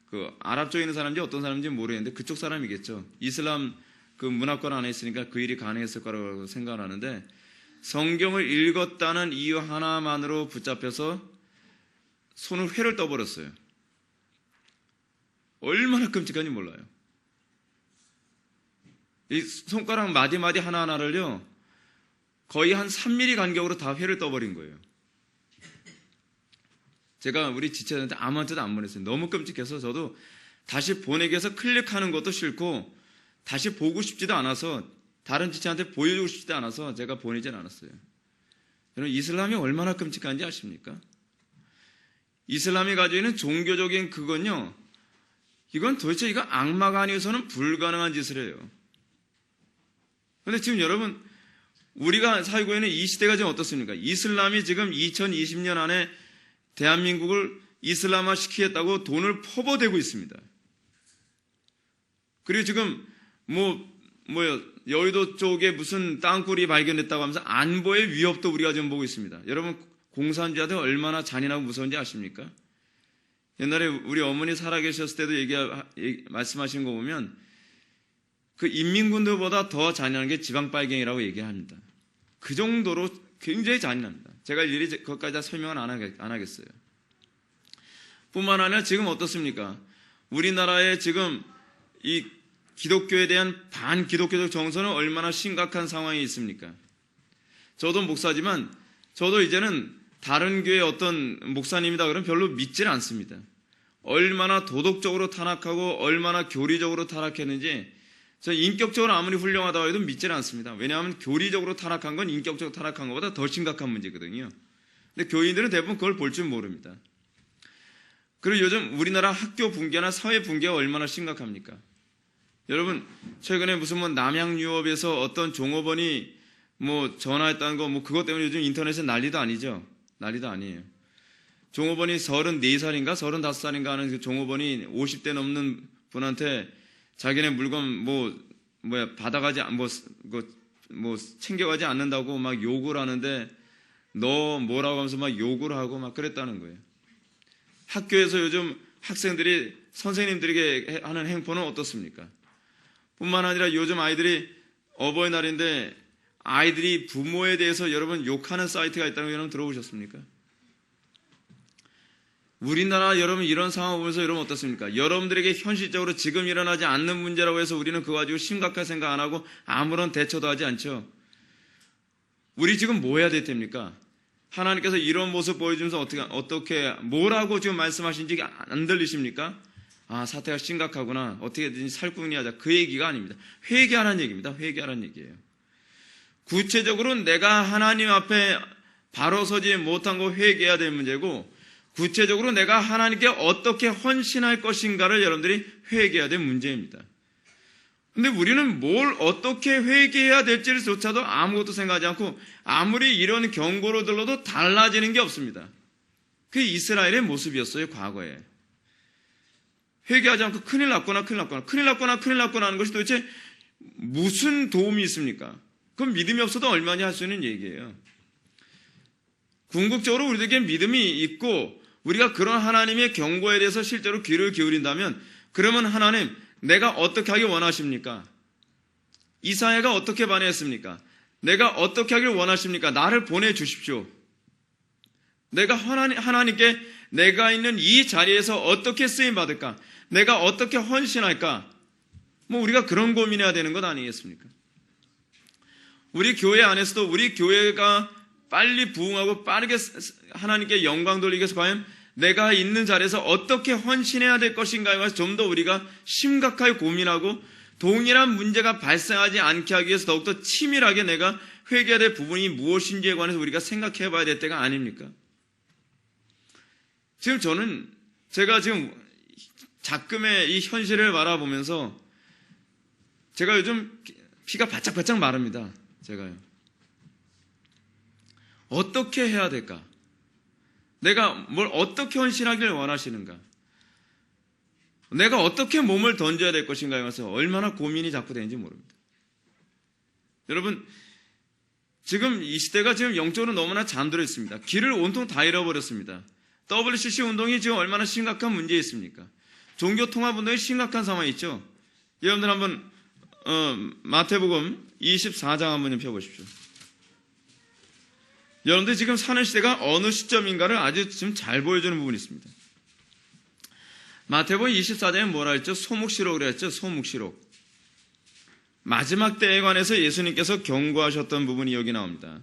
Speaker 1: 그 아랍 쪽에 있는 사람인지 어떤 사람인지 모르겠는데 그쪽 사람이겠죠. 이슬람 그 문화권 안에 있으니까 그 일이 가능했을 거라고 생각하는데 성경을 읽었다는 이유 하나만으로 붙잡혀서 손을 회를 떠버렸어요. 얼마나 끔찍한지 몰라요. 이 손가락 마디마디 하나하나를요 거의 한 3mm 간격으로 다 회를 떠버린 거예요. 제가 우리 지체장한테 아무한테도 안 보냈어요. 너무 끔찍해서 저도 다시 보내기 위해서 클릭하는 것도 싫고 다시 보고 싶지도 않아서 다른 지체한테 보여주고 싶지도 않아서 제가 보내진 않았어요. 여러분 이슬람이 얼마나 끔찍한지 아십니까? 이슬람이 가지고 있는 종교적인 그건요, 이건 도대체 이거 악마가 아니어서는 불가능한 짓을 해요. 그런데 지금 여러분 우리가 살고 있는 이 시대가 지금 어떻습니까? 이슬람이 지금 2020년 안에 대한민국을 이슬람화 시키겠다고 돈을 퍼부어대고 있습니다. 그리고 지금 여의도 쪽에 무슨 땅굴이 발견됐다고 하면서 안보의 위협도 우리가 지금 보고 있습니다. 여러분 공산주의자들 얼마나 잔인하고 무서운지 아십니까? 옛날에 우리 어머니 살아계셨을 때도 말씀하신 거 보면 그 인민군들보다 더 잔인한 게 지방빨갱이라고 얘기합니다. 그 정도로 굉장히 잔인합니다. 제가 일일이 그것까지 다 설명은 안 하겠어요. 뿐만 아니라 지금 어떻습니까? 우리나라의 지금 이 기독교에 대한 반기독교적 정서는 얼마나 심각한 상황이 있습니까? 저도 목사지만 저도 이제는 다른 교회 어떤 목사님이다 그러면 별로 믿질 않습니다. 얼마나 도덕적으로 타락하고 얼마나 교리적으로 타락했는지 저 인격적으로 아무리 훌륭하다고 해도 믿질 않습니다. 왜냐하면 교리적으로 타락한 건 인격적으로 타락한 것보다 더 심각한 문제거든요. 근데 교인들은 대부분 그걸 볼 줄 모릅니다. 그리고 요즘 우리나라 학교 붕괴나 사회 붕괴가 얼마나 심각합니까? 여러분 최근에 무슨 남양유업에서 어떤 종업원이 전화했다는 거 그것 때문에 요즘 인터넷에 난리도 아니죠. 난리도 아니에요. 종업원이 34살인가 35살인가 하는 그 종업원이 50대 넘는 분한테 자기네 물건 받아가지 챙겨가지 않는다고 막 욕을 하는데 너 뭐라고 하면서 막 욕을 하고 막 그랬다는 거예요. 학교에서 요즘 학생들이 선생님들에게 하는 행포는 어떻습니까? 뿐만 아니라 요즘 아이들이 어버이날인데 아이들이 부모에 대해서 여러분 욕하는 사이트가 있다는 거 여러분 들어보셨습니까? 우리나라 여러분 이런 상황 보면서 여러분 어떻습니까? 여러분들에게 현실적으로 지금 일어나지 않는 문제라고 해서 우리는 그거 가지고 심각하게 생각 안 하고 아무런 대처도 하지 않죠. 우리 지금 뭐 해야 될 때입니까? 하나님께서 이런 모습 보여주면서 어떻게 뭐라고 지금 말씀하신지 안 들리십니까? 아, 사태가 심각하구나. 어떻게든지 살궁리하자. 그 얘기가 아닙니다. 회개하라는 얘기입니다. 회개하라는 얘기예요. 구체적으로 내가 하나님 앞에 바로 서지 못한 거 회개해야 될 문제고 구체적으로 내가 하나님께 어떻게 헌신할 것인가를 여러분들이 회개해야 될 문제입니다. 근데 우리는 뭘 어떻게 회개해야 될지조차도 아무것도 생각하지 않고 아무리 이런 경고를 들러도 달라지는 게 없습니다. 그게 이스라엘의 모습이었어요, 과거에. 회개하지 않고 큰일 났거나 하는 것이 도대체 무슨 도움이 있습니까? 그건 믿음이 없어도 얼마나 할 수 있는 얘기예요. 궁극적으로 우리에게 믿음이 있고 우리가 그런 하나님의 경고에 대해서 실제로 귀를 기울인다면 그러면 하나님 내가 어떻게 하길 원하십니까? 이사야가 어떻게 반응했습니까? 내가 어떻게 하길 원하십니까? 나를 보내주십시오. 내가 하나님께 내가 있는 이 자리에서 어떻게 쓰임받을까? 내가 어떻게 헌신할까? 우리가 그런 고민해야 되는 것 아니겠습니까? 우리 교회 안에서도 우리 교회가 빨리 부흥하고 빠르게 하나님께 영광 돌리기 위해서 과연 내가 있는 자리에서 어떻게 헌신해야 될 것인가에 관해서 좀 더 우리가 심각하게 고민하고 동일한 문제가 발생하지 않게 하기 위해서 더욱더 치밀하게 내가 회개해야 될 부분이 무엇인지에 관해서 우리가 생각해 봐야 될 때가 아닙니까? 지금 제가 지금 작금의 이 현실을 바라보면서 제가 요즘 피가 바짝바짝 마릅니다. 제가요. 어떻게 해야 될까? 내가 뭘 어떻게 헌신하기를 원하시는가? 내가 어떻게 몸을 던져야 될 것인가에 관해서 얼마나 고민이 자꾸 되는지 모릅니다. 여러분, 지금 이 시대가 지금 영적으로 너무나 잠들어 있습니다. 길을 온통 다 잃어버렸습니다. WCC 운동이 지금 얼마나 심각한 문제에 있습니까? 종교 통합 운동이 심각한 상황이 있죠. 여러분들 한번 마태복음 24장 한번 좀 펴보십시오. 여러분들 지금 사는 시대가 어느 시점인가를 아주 지금 잘 보여주는 부분이 있습니다. 마태복음 24장에 뭐라 했죠? 소묵시록이라 했죠. 소묵시록. 마지막 때에 관해서 예수님께서 경고하셨던 부분이 여기 나옵니다.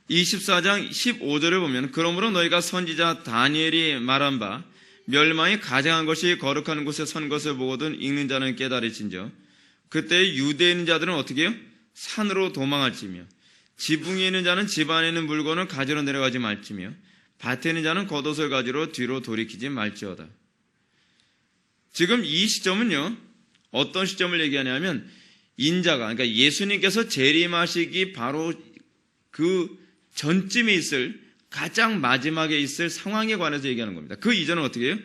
Speaker 1: 24장 15절을 보면 그러므로 너희가 선지자 다니엘이 말한 바 멸망이 가장한 것이 거룩한 곳에 선 것을 보거든 읽는 자는 깨달을진저 그때 유대인 자들은 어떻게 해요? 산으로 도망할지며 지붕에 있는 자는 집 안에 있는 물건을 가지러 내려가지 말지며 밭에 있는 자는 겉옷을 가지러 뒤로 돌이키지 말지어다. 지금 이 시점은요, 어떤 시점을 얘기하냐면 인자가, 그러니까 예수님께서 재림하시기 바로 그 전쯤에 있을 가장 마지막에 있을 상황에 관해서 얘기하는 겁니다. 그 이전은 어떻게 해요?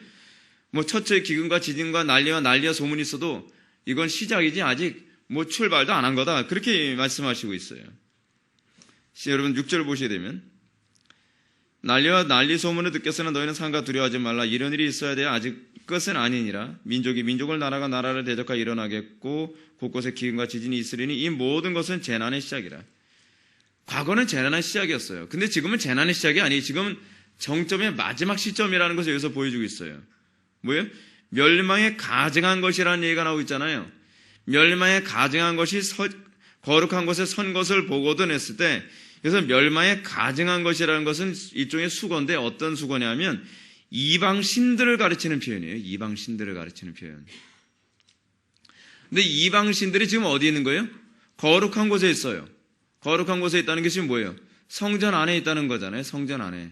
Speaker 1: 뭐 첫째 기근과 지진과 난리와 소문이 있어도 이건 시작이지 아직 뭐 출발도 안 한 거다. 그렇게 말씀하시고 있어요. 여러분 6절을 보시게 되면 난리와 난리 소문을 듣겠으나 너희는 상가 두려워하지 말라. 이런 일이 있어야 돼. 아직 끝은 아니니라. 민족이 민족을 나라가 나라를 대적하여 일어나겠고 곳곳에 기근과 지진이 있으리니 이 모든 것은 재난의 시작이라. 과거는 재난의 시작이었어요. 근데 지금은 재난의 시작이 아니에요. 지금은 정점의 마지막 시점이라는 것을 여기서 보여주고 있어요. 뭐예요? 멸망에 가증한 것이라는 얘기가 나오고 있잖아요. 멸망에 가증한 것이 거룩한 곳에 선 것을 보거든 했을 때 그래서 멸망에 가증한 것이라는 것은 일종의 수거인데 어떤 수거냐면 이방신들을 가르치는 표현이에요. 이방신들을 가르치는 표현. 근데 이방신들이 지금 어디 있는 거예요? 거룩한 곳에 있어요. 거룩한 곳에 있다는 것이 뭐예요? 성전 안에 있다는 거잖아요. 성전 안에.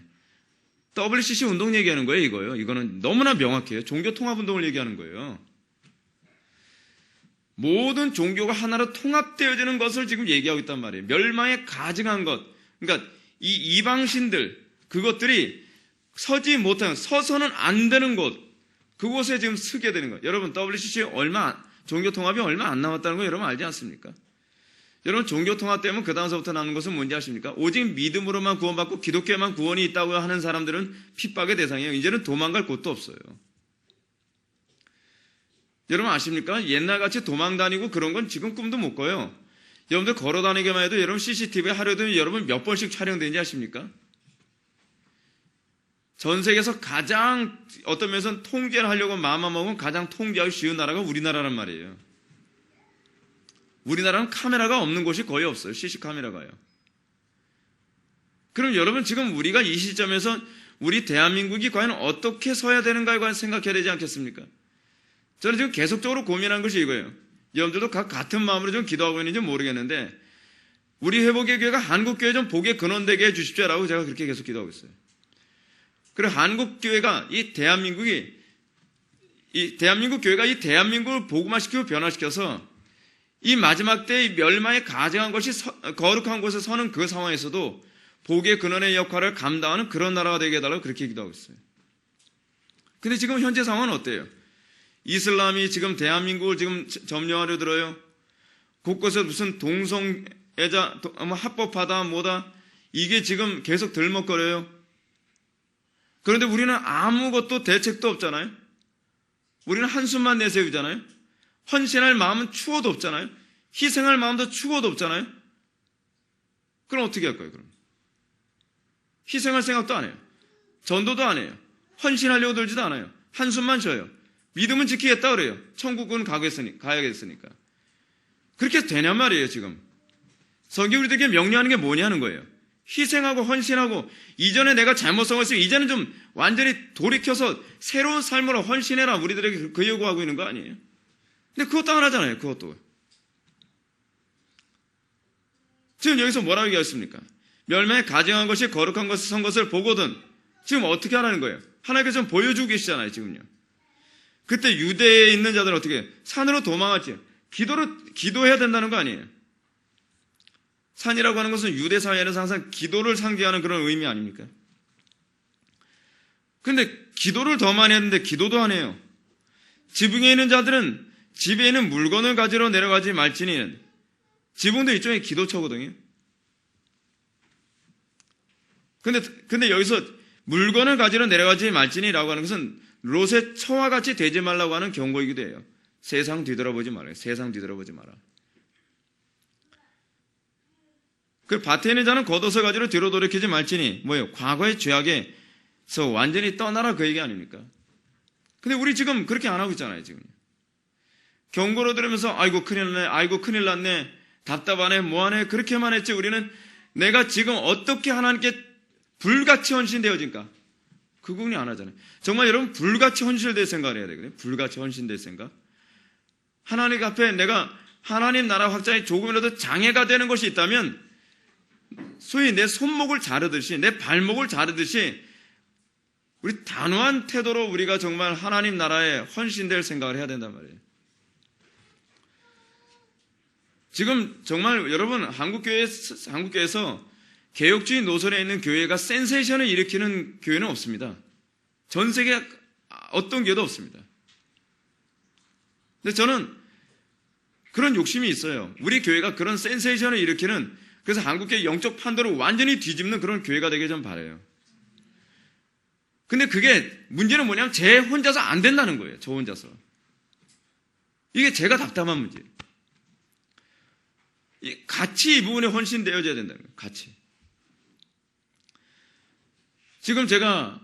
Speaker 1: WCC 운동 얘기하는 거예요. 이거요. 이거는 너무나 명확해요. 종교 통합 운동을 얘기하는 거예요. 모든 종교가 하나로 통합되어지는 것을 지금 얘기하고 있단 말이에요. 멸망에 가증한 것. 그러니까 이 이방신들, 그것들이 서서는 안 되는 곳, 그곳에 지금 서게 되는 거예요. 여러분, WCC 종교 통합이 얼마 안 남았다는 거 여러분 알지 않습니까? 여러분, 종교 통합 되면 그 다음서부터 남는 것은 뭔지 아십니까? 오직 믿음으로만 구원받고 기독교에만 구원이 있다고 하는 사람들은 핍박의 대상이에요. 이제는 도망갈 곳도 없어요. 여러분 아십니까? 옛날같이 도망 다니고 그런 건 지금 꿈도 못 꿔요. 여러분들 걸어 다니기만 해도 여러분 CCTV에 하루에도 여러분 몇 번씩 촬영되는지 아십니까? 전 세계에서 가장 어떤 면에서는 통제를 하려고 마음먹으면 가장 통제하기 쉬운 나라가 우리나라란 말이에요. 우리나라는 카메라가 없는 곳이 거의 없어요. CC 카메라가요. 그럼 여러분 지금 우리가 이 시점에서 우리 대한민국이 과연 어떻게 서야 되는가에 관해서 생각해야 되지 않겠습니까? 저는 지금 계속적으로 고민한 것이 이거예요. 여러분들도 같은 마음으로 좀 기도하고 있는지 모르겠는데 우리 회복의 교회가 한국교회 좀 복의 근원되게 해주십시오라고 제가 그렇게 계속 기도하고 있어요. 그리고 한국교회가 이 대한민국 교회가 이 대한민국을 복음화시키고 변화시켜서 이 마지막 때 멸망에 가증한 것이 거룩한 곳에 서는 그 상황에서도 복의 근원의 역할을 감당하는 그런 나라가 되게 해달라고 그렇게 기도하고 있어요. 근데 지금 현재 상황은 어때요? 이슬람이 지금 대한민국을 지금 점령하려 들어요. 곳곳에 무슨 동성애자, 합법하다, 뭐다. 이게 지금 계속 들먹거려요. 그런데 우리는 아무것도 대책도 없잖아요. 우리는 한숨만 내세우잖아요. 헌신할 마음은 추워도 없잖아요. 희생할 마음도 추워도 없잖아요. 그럼 어떻게 할 거예요, 그럼? 희생할 생각도 안 해요. 전도도 안 해요. 헌신하려고 들지도 않아요. 한숨만 쉬어요. 믿음은 지키겠다 그래요. 천국은 가야겠으니까. 그렇게 되냔 말이에요, 지금. 성경이 우리들에게 명령하는 게 뭐냐는 거예요. 희생하고 헌신하고 이전에 내가 잘못한 것을 이제는 좀 완전히 돌이켜서 새로운 삶으로 헌신해라. 우리들에게 그 요구하고 있는 거 아니에요? 근데 그것도 안 하잖아요. 그것도. 지금 여기서 뭐라고 얘기했습니까? 멸망에 가증한 것이 거룩한 것을 선 것을 보거든. 지금 어떻게 하라는 거예요? 하나님께서 좀 보여주고 계시잖아요. 지금요. 그때 유대에 있는 자들은 어떻게 산으로 도망했지. 기도해야 된다는 거 아니에요? 산이라고 하는 것은 유대 사회에는 항상 기도를 상징하는 그런 의미 아닙니까? 근데 기도를 더 많이 했는데 기도도 안 해요. 지붕에 있는 자들은 집에 있는 물건을 가지러 내려가지 말지니, 지붕도 일종의 기도처거든요. 근데 여기서 물건을 가지러 내려가지 말지니라고 하는 것은 롯의 처와 같이 되지 말라고 하는 경고이기도 해요. 세상 뒤돌아보지 말아요. 세상 뒤돌아보지 마라. 그 밭에 있는 자는 겉옷을 가지러 뒤로 돌이키지 말지니, 뭐예요? 과거의 죄악에서 완전히 떠나라, 그 얘기 아닙니까? 근데 우리 지금 그렇게 안 하고 있잖아요, 지금. 경고를 들으면서 아이고 큰일 났네, 아이고 큰일 났네, 답답하네, 뭐하네, 그렇게만 했지. 우리는 내가 지금 어떻게 하나님께 불같이 헌신되어진가, 그 부분이 안 하잖아요. 정말 여러분 불같이 헌신될 생각을 해야 되거든요. 불같이 헌신될 생각. 하나님 앞에 내가 하나님 나라 확장에 조금이라도 장애가 되는 것이 있다면, 소위 내 손목을 자르듯이, 내 발목을 자르듯이 우리 단호한 태도로 우리가 정말 하나님 나라에 헌신될 생각을 해야 된단 말이에요. 지금 정말 여러분 한국교회에서 개혁주의 노선에 있는 교회가 센세이션을 일으키는 교회는 없습니다. 전 세계 어떤 교회도 없습니다. 근데 저는 그런 욕심이 있어요. 우리 교회가 그런 센세이션을 일으키는, 그래서 한국교회 영적 판도를 완전히 뒤집는 그런 교회가 되길 좀 바라요. 근데 그게 문제는 뭐냐면 제 혼자서 안 된다는 거예요. 저 혼자서. 이게 제가 답답한 문제예요. 같이 이 부분에 헌신되어져야 된다는 거예요. 같이. 지금 제가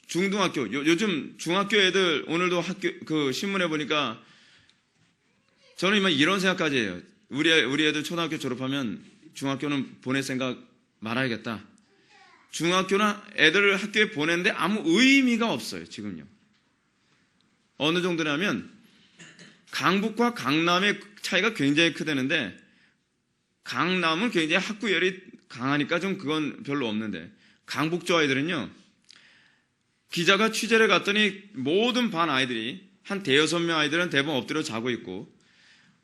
Speaker 1: 중등학교, 요즘 중학교 애들 오늘도 학교 신문에 보니까 저는 이런 생각까지 해요. 우리 애들 초등학교 졸업하면 중학교는 보낼 생각 말아야겠다. 중학교나 애들을 학교에 보내는데 아무 의미가 없어요. 지금요. 어느 정도냐면 강북과 강남의 차이가 굉장히 크다는데, 강남은 굉장히 학구열이 강하니까 좀 그건 별로 없는데, 강북 쪽 아이들은요, 기자가 취재를 갔더니 모든 반 아이들이 한 대여섯 명 아이들은 대부분 엎드려 자고 있고,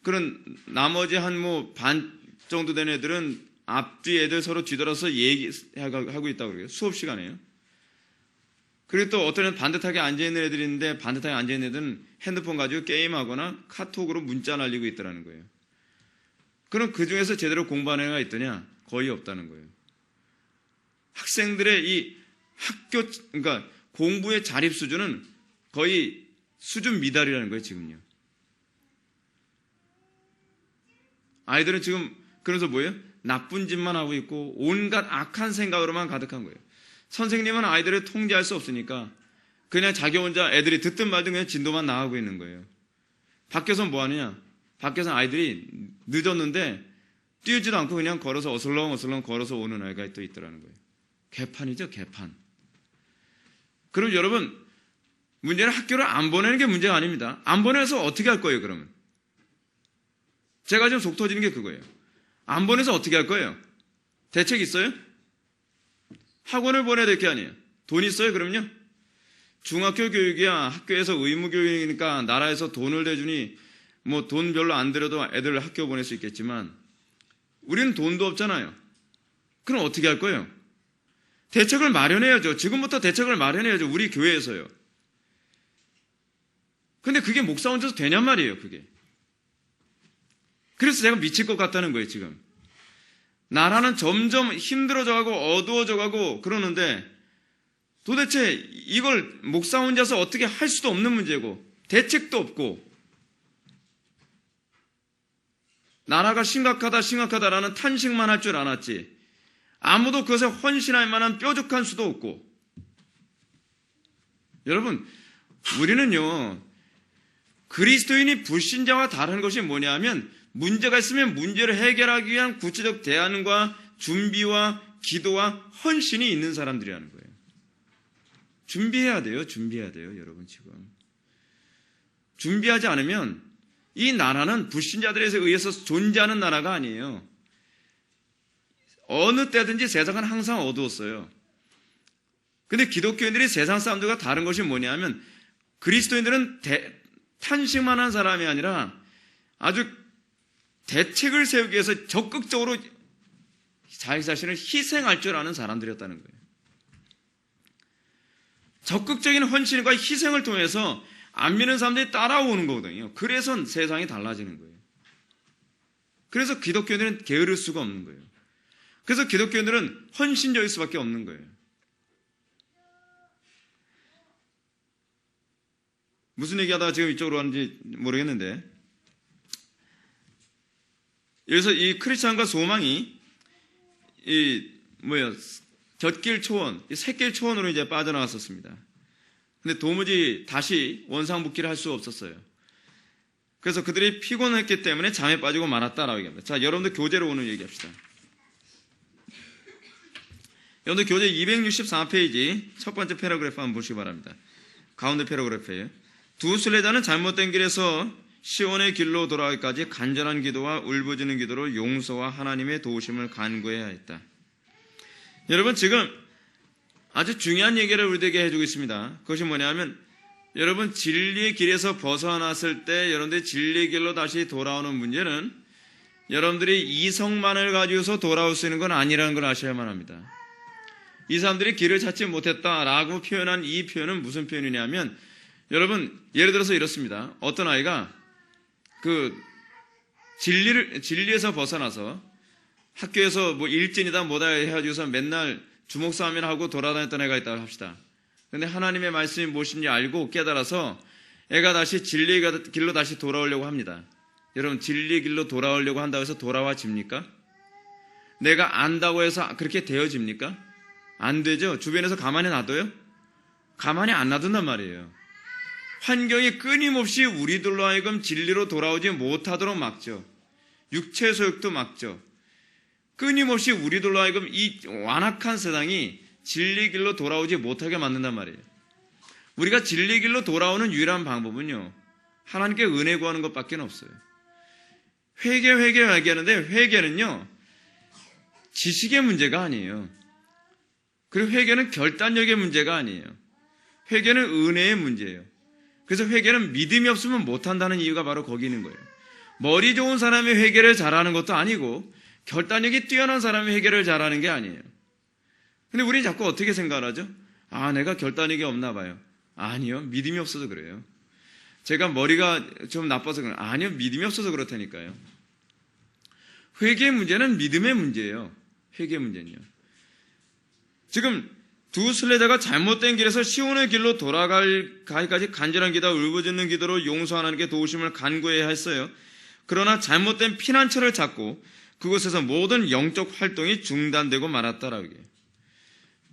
Speaker 1: 그런 나머지 한 반 정도 된 애들은 앞뒤 애들 서로 뒤돌아서 얘기하고 있다고 그래요. 수업 시간에요. 그리고 또 어떤 애는 반듯하게 앉아있는 애들이 있는데, 반듯하게 앉아있는 애들은 핸드폰 가지고 게임하거나 카톡으로 문자 날리고 있더라는 거예요. 그럼 그 중에서 제대로 공부하는 애가 있더냐? 거의 없다는 거예요. 학생들의 이 그러니까 공부의 자립 수준은 거의 수준 미달이라는 거예요, 지금요. 아이들은 지금 그래서 뭐예요? 나쁜 짓만 하고 있고 온갖 악한 생각으로만 가득한 거예요. 선생님은 아이들을 통제할 수 없으니까 그냥 자기 혼자 애들이 듣든 말든 그냥 진도만 나가고 있는 거예요. 밖에서 뭐 하느냐? 밖에서 아이들이 늦었는데 뛰지도 않고 그냥 걸어서 어슬렁어슬렁 걸어서 오는 아이가 또 있더라는 거예요. 개판이죠, 개판. 그럼 여러분, 문제는 학교를 안 보내는 게 문제가 아닙니다. 안 보내서 어떻게 할 거예요, 그러면? 제가 지금 속 터지는 게 그거예요. 안 보내서 어떻게 할 거예요? 대책 있어요? 학원을 보내야 될 게 아니에요. 돈 있어요, 그럼요? 중학교 교육이야 학교에서 의무 교육이니까 나라에서 돈을 대주니 뭐 돈 별로 안 들여도 애들을 학교 보낼 수 있겠지만, 우리는 돈도 없잖아요. 그럼 어떻게 할 거예요? 대책을 마련해야죠. 지금부터 대책을 마련해야죠. 우리 교회에서요. 근데 그게 목사 혼자서 되냔 말이에요, 그게. 그래서 제가 미칠 것 같다는 거예요, 지금. 나라는 점점 힘들어져가고 어두워져가고 그러는데, 도대체 이걸 목사 혼자서 어떻게 할 수도 없는 문제고, 대책도 없고, 나라가 심각하다라는 탄식만 할 줄 알았지, 아무도 그것에 헌신할 만한 뾰족한 수도 없고. 여러분, 우리는요, 그리스도인이 불신자와 다른 것이 뭐냐면 문제가 있으면 문제를 해결하기 위한 구체적 대안과 준비와 기도와 헌신이 있는 사람들이라는 거예요. 준비해야 돼요. 여러분 지금. 준비하지 않으면 이 나라는 불신자들에 의해서 존재하는 나라가 아니에요. 어느 때든지 세상은 항상 어두웠어요. 근데 기독교인들이 세상 사람들과 다른 것이 뭐냐면 그리스도인들은 탄식만 한 사람이 아니라 아주 대책을 세우기 위해서 적극적으로 자기 자신을 희생할 줄 아는 사람들이었다는 거예요. 적극적인 헌신과 희생을 통해서 안 믿는 사람들이 따라오는 거거든요. 그래서 세상이 달라지는 거예요. 그래서 기독교인들은 게으를 수가 없는 거예요. 그래서 기독교인들은 헌신적일 수밖에 없는 거예요. 무슨 얘기하다가 지금 이쪽으로 왔는지 모르겠는데, 여기서 이 크리스찬과 소망이 곁길 초원, 샛길 초원으로 이제 빠져나갔었습니다. 근데 도무지 다시 원상복귀를 할 수 없었어요. 그래서 그들이 피곤했기 때문에 잠에 빠지고 말았다라고 얘기합니다. 자, 여러분들 교재로 오늘 얘기합시다. 여러분들 교재 264페이지 첫 번째 패러그래프 한번 보시기 바랍니다. 가운데 패러그래프예요. 두 순례자는 잘못된 길에서 시온의 길로 돌아가기까지 간절한 기도와 울부짖는 기도로 용서와 하나님의 도우심을 간구해야 했다. 여러분 지금 아주 중요한 얘기를 우리에게 해주고 있습니다. 그것이 뭐냐면 여러분 진리의 길에서 벗어났을 때 여러분들이 진리의 길로 다시 돌아오는 문제는 여러분들이 이성만을 가지고서 돌아올 수 있는 건 아니라는 걸 아셔야만 합니다. 이 사람들이 길을 찾지 못했다라고 표현한 이 표현은 무슨 표현이냐면 여러분 예를 들어서 이렇습니다. 어떤 아이가 진리에서 벗어나서 학교에서 뭐 일진이다 뭐다 해가지고서 맨날 주먹 싸움이나 하고 돌아다녔던 애가 있다고 합시다. 근데 하나님의 말씀이 무엇인지 알고 깨달아서 애가 다시 진리의 길로 다시 돌아오려고 합니다. 여러분 진리의 길로 돌아오려고 한다고 해서 돌아와집니까? 내가 안다고 해서 그렇게 되어집니까? 안 되죠. 주변에서 가만히 놔둬요? 가만히 안 놔둔단 말이에요. 환경이 끊임없이 우리들로 하여금 진리로 돌아오지 못하도록 막죠. 육체 소욕도 막죠. 끊임없이 우리들로 하여금 이 완악한 세상이 진리 길로 돌아오지 못하게 만든단 말이에요. 우리가 진리 길로 돌아오는 유일한 방법은요, 하나님께 은혜 구하는 것밖에 없어요. 회개하는데 회개는요, 지식의 문제가 아니에요. 그리고 회개는 결단력의 문제가 아니에요. 회개는 은혜의 문제예요. 그래서 회개는 믿음이 없으면 못한다는 이유가 바로 거기 있는 거예요. 머리 좋은 사람이 회개를 잘하는 것도 아니고 결단력이 뛰어난 사람이 회개를 잘하는 게 아니에요. 근데 우리는 자꾸 어떻게 생각을 하죠? 아, 내가 결단력이 없나 봐요. 아니요, 믿음이 없어서 그래요. 제가 머리가 좀 나빠서 그래요. 아니요, 믿음이 없어서 그렇다니까요. 회개의 문제는 믿음의 문제예요. 회개의 문제는요. 지금 두 순례자가 잘못된 길에서 시온의 길로 돌아가기까지 간절한 기도와 울부짖는 기도로 용서 하나님께 도우심을 간구해야 했어요. 그러나 잘못된 피난처를 찾고 그곳에서 모든 영적 활동이 중단되고 말았다라고 얘기해요.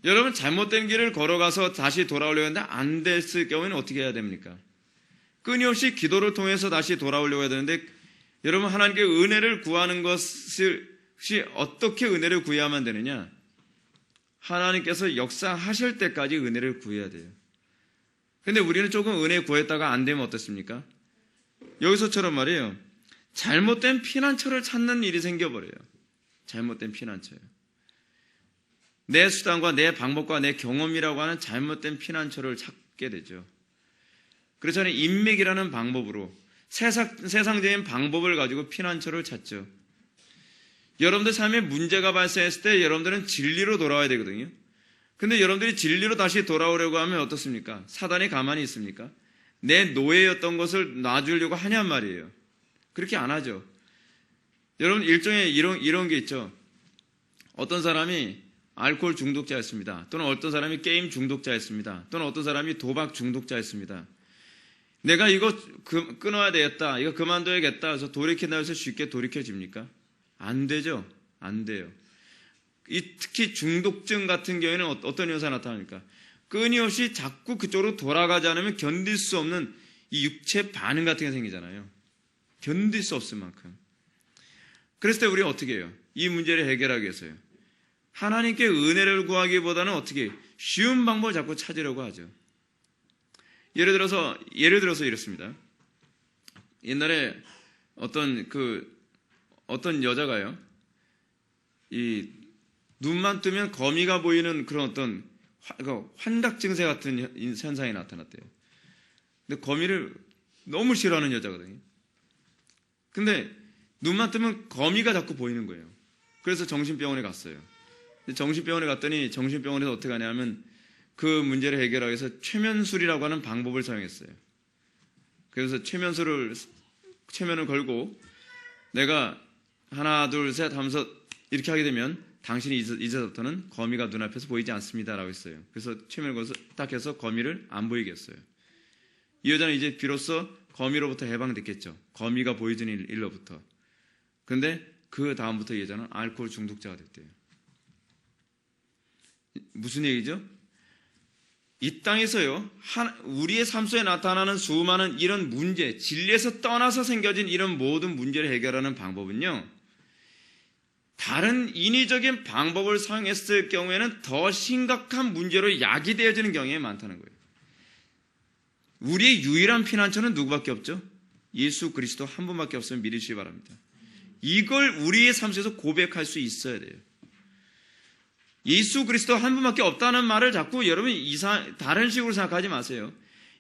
Speaker 1: 여러분 잘못된 길을 걸어가서 다시 돌아오려고 했는데 안 됐을 경우에는 어떻게 해야 됩니까? 끊임없이 기도를 통해서 다시 돌아오려고 해야 되는데 여러분 하나님께 은혜를 구하는 것이 어떻게 은혜를 구해야만 되느냐? 하나님께서 역사하실 때까지 은혜를 구해야 돼요. 근데 우리는 조금 은혜 구했다가 안 되면 어떻습니까? 여기서처럼 말이에요. 잘못된 피난처를 찾는 일이 생겨버려요. 잘못된 피난처요. 내 수단과 내 방법과 내 경험이라고 하는 잘못된 피난처를 찾게 되죠. 그래서 저는 인맥이라는 방법으로 세상적인 방법을 가지고 피난처를 찾죠. 여러분들 삶에 문제가 발생했을 때 여러분들은 진리로 돌아와야 되거든요. 근데 여러분들이 진리로 다시 돌아오려고 하면 어떻습니까? 사단이 가만히 있습니까? 내 노예였던 것을 놔주려고 하냔 말이에요. 그렇게 안 하죠. 여러분 일종의 이런 게 있죠. 어떤 사람이 알코올 중독자였습니다. 또는 어떤 사람이 게임 중독자였습니다. 또는 어떤 사람이 도박 중독자였습니다. 내가 이거 끊어야 되겠다. 이거 그만둬야겠다. 그래서 돌이킨다고 해서 쉽게 돌이켜집니까? 안 되죠. 안 돼요. 특히 중독증 같은 경우에는 어떤 현상이 나타납니까? 끊임없이 자꾸 그쪽으로 돌아가지 않으면 견딜 수 없는 이 육체 반응 같은 게 생기잖아요. 견딜 수 없을 만큼. 그랬을 때 우리가 어떻게 해요? 이 문제를 해결하기 위해서요. 하나님께 은혜를 구하기보다는 어떻게 쉬운 방법을 자꾸 찾으려고 하죠. 예를 들어서 이렇습니다. 옛날에 어떤 여자가요, 이 눈만 뜨면 거미가 보이는 그런 어떤 환각 증세 같은 현상이 나타났대요. 근데 거미를 너무 싫어하는 여자거든요. 근데 눈만 뜨면 거미가 자꾸 보이는 거예요. 그래서 정신병원에 갔어요. 정신병원에 갔더니 정신병원에서 어떻게 하냐면 그 문제를 해결하기 위해서 최면술이라고 하는 방법을 사용했어요. 그래서 최면을 걸고 내가 하나 둘 셋 하면서 이렇게 하게 되면 당신이 이제부터는 거미가 눈앞에서 보이지 않습니다라고 했어요. 그래서 최면을 걸어서 딱 해서 거미를 안 보이게 했어요. 이 여자는 이제 비로소 거미로부터 해방됐겠죠. 거미가 보이는 일로부터. 그런데 그 다음부터 이 여자는 알코올 중독자가 됐대요. 무슨 얘기죠? 이 땅에서요, 우리의 삶 속에 나타나는 수많은 이런 문제, 진리에서 떠나서 생겨진 이런 모든 문제를 해결하는 방법은요, 다른 인위적인 방법을 사용했을 경우에는 더 심각한 문제로 야기되어지는 경우에 많다는 거예요. 우리의 유일한 피난처는 누구밖에 없죠? 예수 그리스도 한 분밖에 없으면 믿으시기 바랍니다. 이걸 우리의 삶 속에서 고백할 수 있어야 돼요. 예수 그리스도 한 분밖에 없다는 말을 자꾸 여러분 다른 식으로 생각하지 마세요.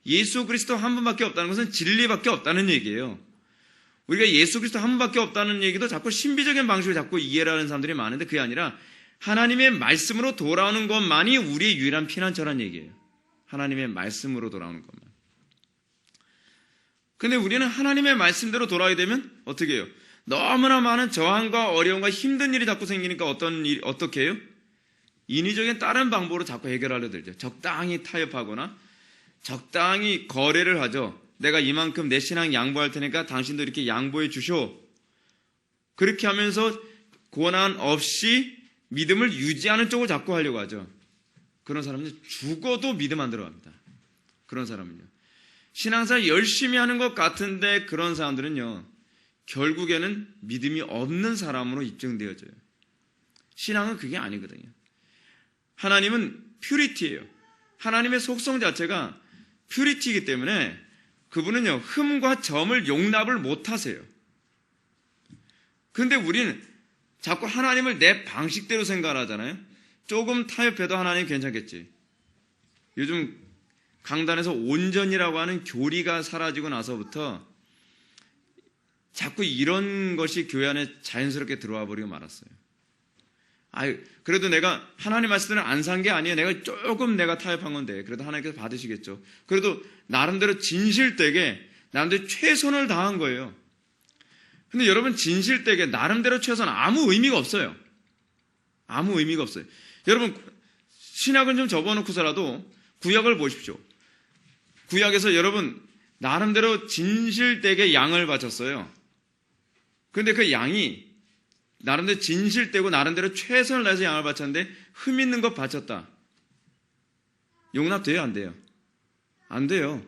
Speaker 1: 예수 그리스도 한 분밖에 없다는 것은 진리밖에 없다는 얘기예요. 우리가 예수 그리스도 한 분밖에 없다는 얘기도 자꾸 신비적인 방식으로 자꾸 이해를 하는 사람들이 많은데 그게 아니라 하나님의 말씀으로 돌아오는 것만이 우리의 유일한 피난처라는 얘기예요. 하나님의 말씀으로 돌아오는 것만. 근데 우리는 하나님의 말씀대로 돌아오게 되면 어떻게 해요? 너무나 많은 저항과 어려움과 힘든 일이 자꾸 생기니까 어떻게 해요? 인위적인 다른 방법으로 자꾸 해결하려 들죠. 적당히 타협하거나 적당히 거래를 하죠. 내가 이만큼 내 신앙 양보할 테니까 당신도 이렇게 양보해 주쇼. 그렇게 하면서 고난 없이 믿음을 유지하는 쪽을 자꾸 하려고 하죠. 그런 사람은 죽어도 믿음 안 들어갑니다. 그런 사람은요. 신앙생활 열심히 하는 것 같은데 그런 사람들은요, 결국에는 믿음이 없는 사람으로 입증되어져요. 신앙은 그게 아니거든요. 하나님은 퓨리티예요. 하나님의 속성 자체가 퓨리티이기 때문에 그분은요, 흠과 점을 용납을 못하세요. 그런데 우리는 자꾸 하나님을 내 방식대로 생각을 하잖아요. 조금 타협해도 하나님 괜찮겠지. 요즘 강단에서 온전이라고 하는 교리가 사라지고 나서부터 자꾸 이런 것이 교회 안에 자연스럽게 들어와 버리고 말았어요. 그래도 내가 하나님 말씀을 안 산 게 아니에요. 내가 타협한 건데 그래도 하나님께서 받으시겠죠. 그래도 나름대로 진실되게 나름대로 최선을 다한 거예요. 근데 여러분, 진실되게 나름대로 최선 아무 의미가 없어요. 아무 의미가 없어요. 여러분, 신약은 좀 접어놓고서라도 구약을 보십시오. 구약에서 여러분 나름대로 진실되게 양을 바쳤어요. 그런데 그 양이 나름대로 진실되고 나름대로 최선을 다해서 양을 바쳤는데 흠 있는 것 바쳤다. 용납돼요? 안 돼요? 안 돼요.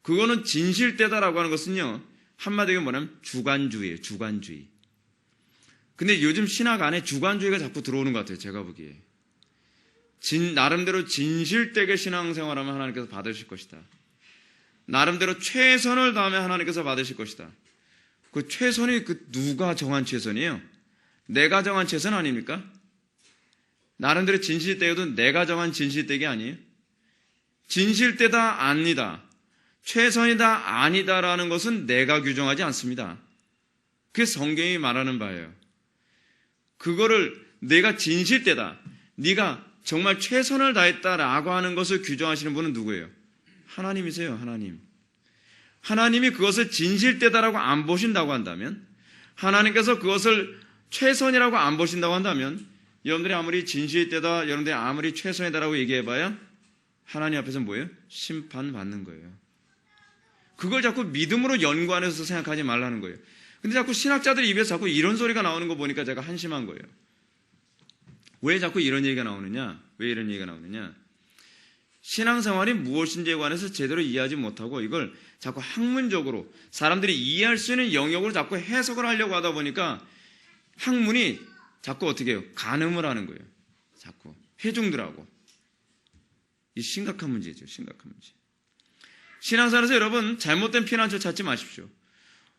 Speaker 1: 그거는 진실되다라고 하는 것은요, 한마디로 뭐냐면 주관주의예요. 주관주의. 근데 요즘 신학 안에 주관주의가 자꾸 들어오는 것 같아요. 제가 보기에. 나름대로 진실되게 신앙생활하면 하나님께서 받으실 것이다. 나름대로 최선을 다하면 하나님께서 받으실 것이다. 그 최선이 누가 정한 최선이에요? 내가 정한 최선 아닙니까? 나름대로 진실되어도 내가 정한 진실되기 아니에요? 진실되다 아니다, 최선이다 아니다라는 것은 내가 규정하지 않습니다. 그게 성경이 말하는 바예요. 그거를 내가 진실되다, 네가 정말 최선을 다했다라고 하는 것을 규정하시는 분은 누구예요? 하나님이세요. 하나님. 하나님이 그것을 진실되다라고 안 보신다고 한다면, 하나님께서 그것을 최선이라고 안 보신다고 한다면, 여러분들이 아무리 진실되다, 여러분들이 아무리 최선이다라고 얘기해봐야 하나님 앞에서 뭐예요? 심판받는 거예요. 그걸 자꾸 믿음으로 연관해서 생각하지 말라는 거예요. 근데 자꾸 신학자들 입에서 자꾸 이런 소리가 나오는 거 보니까 제가 한심한 거예요. 왜 자꾸 이런 얘기가 나오느냐? 왜 이런 얘기가 나오느냐? 신앙생활이 무엇인지에 관해서 제대로 이해하지 못하고 이걸 자꾸 학문적으로 사람들이 이해할 수 있는 영역으로 자꾸 해석을 하려고 하다 보니까 학문이 자꾸 어떻게 해요? 간음을 하는 거예요. 자꾸 회중들하고. 이 심각한 문제죠. 심각한 문제. 신앙생활에서 여러분 잘못된 피난처 찾지 마십시오.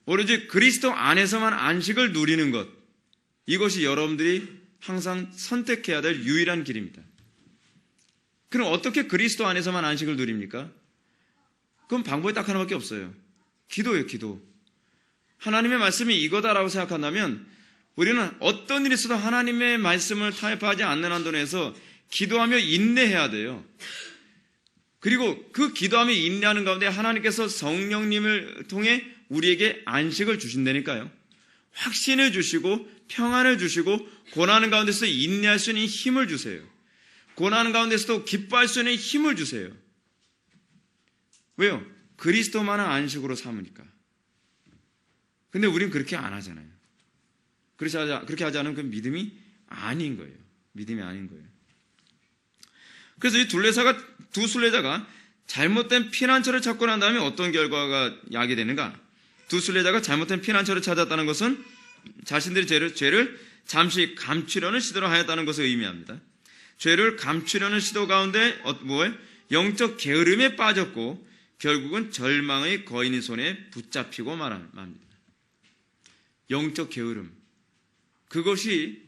Speaker 1: 오로지 그리스도 안에서만 안식을 누리는 것, 이것이 여러분들이 항상 선택해야 될 유일한 길입니다. 그럼 어떻게 그리스도 안에서만 안식을 누립니까? 그럼 방법이 딱 하나밖에 없어요. 기도예요, 기도. 하나님의 말씀이 이거다라고 생각한다면 우리는 어떤 일이 있어도 하나님의 말씀을 타협하지 않는 한도 내에서 기도하며 인내해야 돼요. 그리고 그 기도하며 인내하는 가운데 하나님께서 성령님을 통해 우리에게 안식을 주신다니까요. 확신을 주시고 평안을 주시고 고난하는 가운데서 인내할 수 있는 힘을 주세요. 고난하는 가운데서도 기뻐할 수 있는 힘을 주세요. 왜요? 그리스도만을 안식으로 삼으니까. 근데 우리는 그렇게 안 하잖아요. 그렇게 하지 않으면 그 믿음이 아닌 거예요. 믿음이 아닌 거예요. 그래서 이 두 순례자가 잘못된 피난처를 찾고 난 다음에 어떤 결과가 야기되는가? 두 순례자가 잘못된 피난처를 찾았다는 것은 자신들의 죄를 잠시 감추려는 시도를 하였다는 것을 의미합니다. 죄를 감추려는 시도 가운데 영적 게으름에 빠졌고 결국은 절망의 거인의 손에 붙잡히고 말합니다. 영적 게으름. 그것이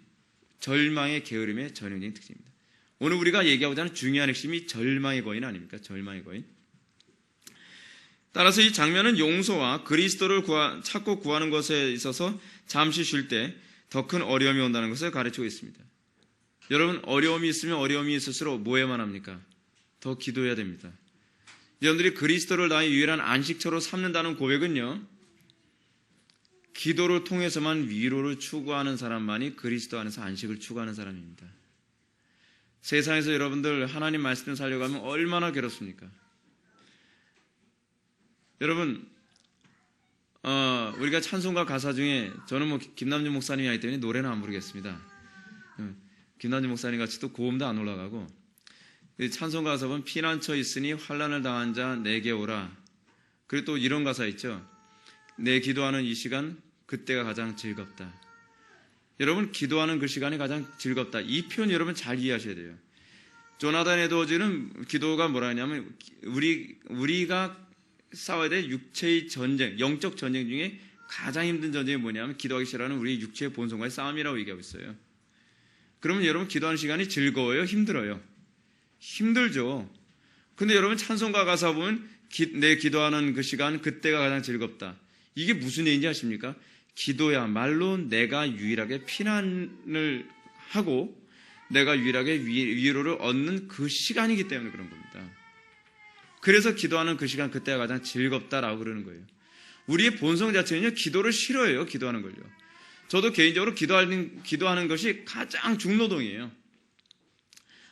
Speaker 1: 절망의 게으름의 전형적인 특징입니다. 오늘 우리가 얘기하고자 하는 중요한 핵심이 절망의 거인 아닙니까? 절망의 거인. 따라서 이 장면은 용서와 그리스도를 찾고 구하는 것에 있어서 잠시 쉴 때 더 큰 어려움이 온다는 것을 가르치고 있습니다. 여러분, 어려움이 있으면 어려움이 있을수록 뭐 해야만 합니까? 더 기도해야 됩니다. 여러분들이 그리스도를 나의 유일한 안식처로 삼는다는 고백은요, 기도를 통해서만 위로를 추구하는 사람만이 그리스도 안에서 안식을 추구하는 사람입니다. 세상에서 여러분들 하나님 말씀을 살려고 하면 얼마나 괴롭습니까? 여러분, 우리가 찬송가 가사 중에 저는 김남준 목사님이 하기 때문에 노래는 안 부르겠습니다. 김남준 목사님 같이 또 고음도 안 올라가고 찬송가 가사 보면 피난처 있으니 환난을 당한 자 내게 오라. 그리고 또 이런 가사 있죠. 내 기도하는 이 시간 그때가 가장 즐겁다. 여러분, 기도하는 그 시간이 가장 즐겁다. 이 표현 여러분 잘 이해하셔야 돼요. 조나단 에드워즈는 기도가 뭐라 하냐면 우리가 싸워야 될 육체의 전쟁, 영적 전쟁 중에 가장 힘든 전쟁이 뭐냐면 기도하기 싫어하는 우리 육체의 본성과의 싸움이라고 얘기하고 있어요. 그러면 여러분 기도하는 시간이 즐거워요? 힘들어요? 힘들죠. 근데 여러분 찬송가 가사 보면 내 기도하는 그 시간 그때가 가장 즐겁다. 이게 무슨 얘기인지 아십니까? 기도야말로 내가 유일하게 피난을 하고 내가 유일하게 위로를 얻는 그 시간이기 때문에 그런 겁니다. 그래서 기도하는 그 시간 그때가 가장 즐겁다라고 그러는 거예요. 우리의 본성 자체는요, 기도를 싫어해요. 기도하는 걸요. 저도 개인적으로 기도하는 것이 가장 중노동이에요.